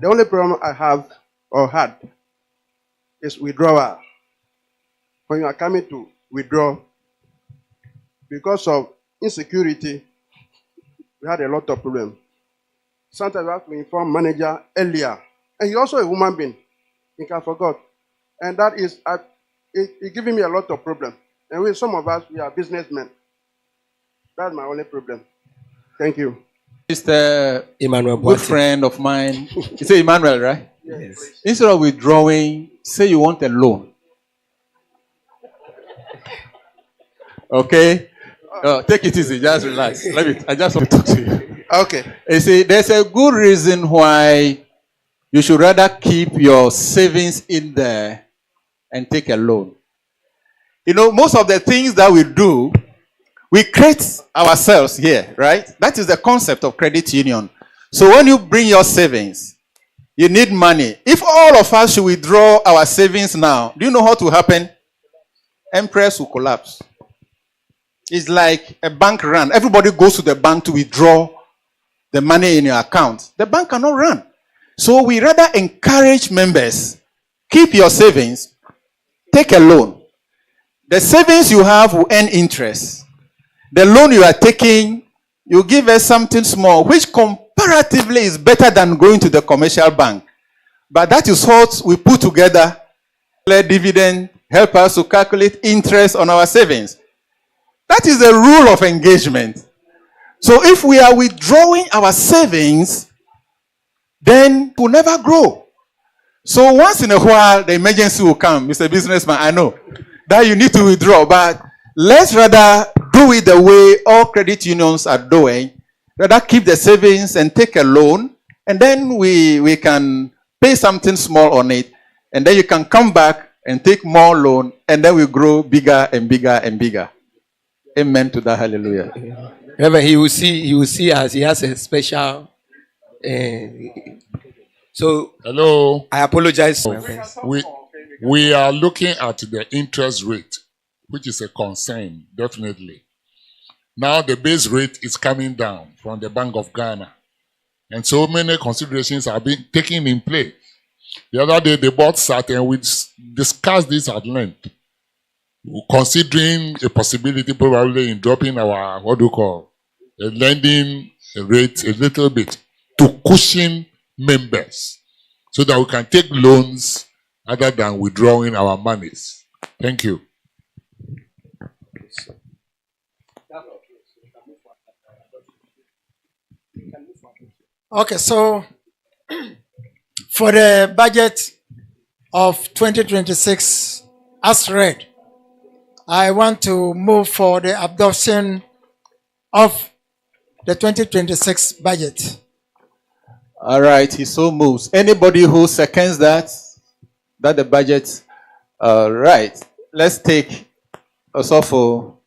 The only problem I have or had is withdrawal. When you are coming to withdraw, because of insecurity, we had a lot of problems. Sometimes I have to inform manager earlier, and he also a woman being. He can forget, and that is it giving me a lot of problems. And with some of us, we are businessmen. That's my only problem. Thank you. Mr. Emmanuel, good friend of mine. You say Emmanuel, right? Yes. Instead of withdrawing, say you want a loan. Okay? Take it easy. Just relax. I just want to talk to you. Okay. You see, there's a good reason why you should rather keep your savings in there and take a loan. You know, most of the things that we do, we create ourselves here, right? That is the concept of credit union. So when you bring your savings, you need money. If all of us should withdraw our savings now, do you know what will happen? Mpres will collapse. It's like a bank run. Everybody goes to the bank to withdraw the money in your account. The bank cannot run. So we rather encourage members, keep your savings, take a loan. The savings you have will earn interest. The loan you are taking, you give us something small, which comparatively is better than going to the commercial bank. But that is what we put together. Let dividend help us to calculate interest on our savings. That is the rule of engagement. So if we are withdrawing our savings, then we'll never grow. So once in a while, the emergency will come. Mr. Businessman, I know that you need to withdraw, but let's rather do it the way all credit unions are doing. Rather keep the savings and take a loan, and then we can pay something small on it, and then you can come back and take more loan, and then we grow bigger and bigger and bigger. Amen to that. Hallelujah. Reverend, he will see as he has a special. So hello. I apologize. We are looking at the interest rate, which is a concern, definitely. Now the base rate is coming down from the Bank of Ghana. And so many considerations are being taken in play. The other day, the board sat and we discussed this at length, considering a possibility probably in dropping our, a lending rate a little bit to cushion members so that we can take loans other than withdrawing our monies. Thank you. Okay, so for the budget of 2026 as read, I want to move for the adoption of the 2026 budget. All right, he so moves. Anybody who seconds that the budget, all right. Let's take also for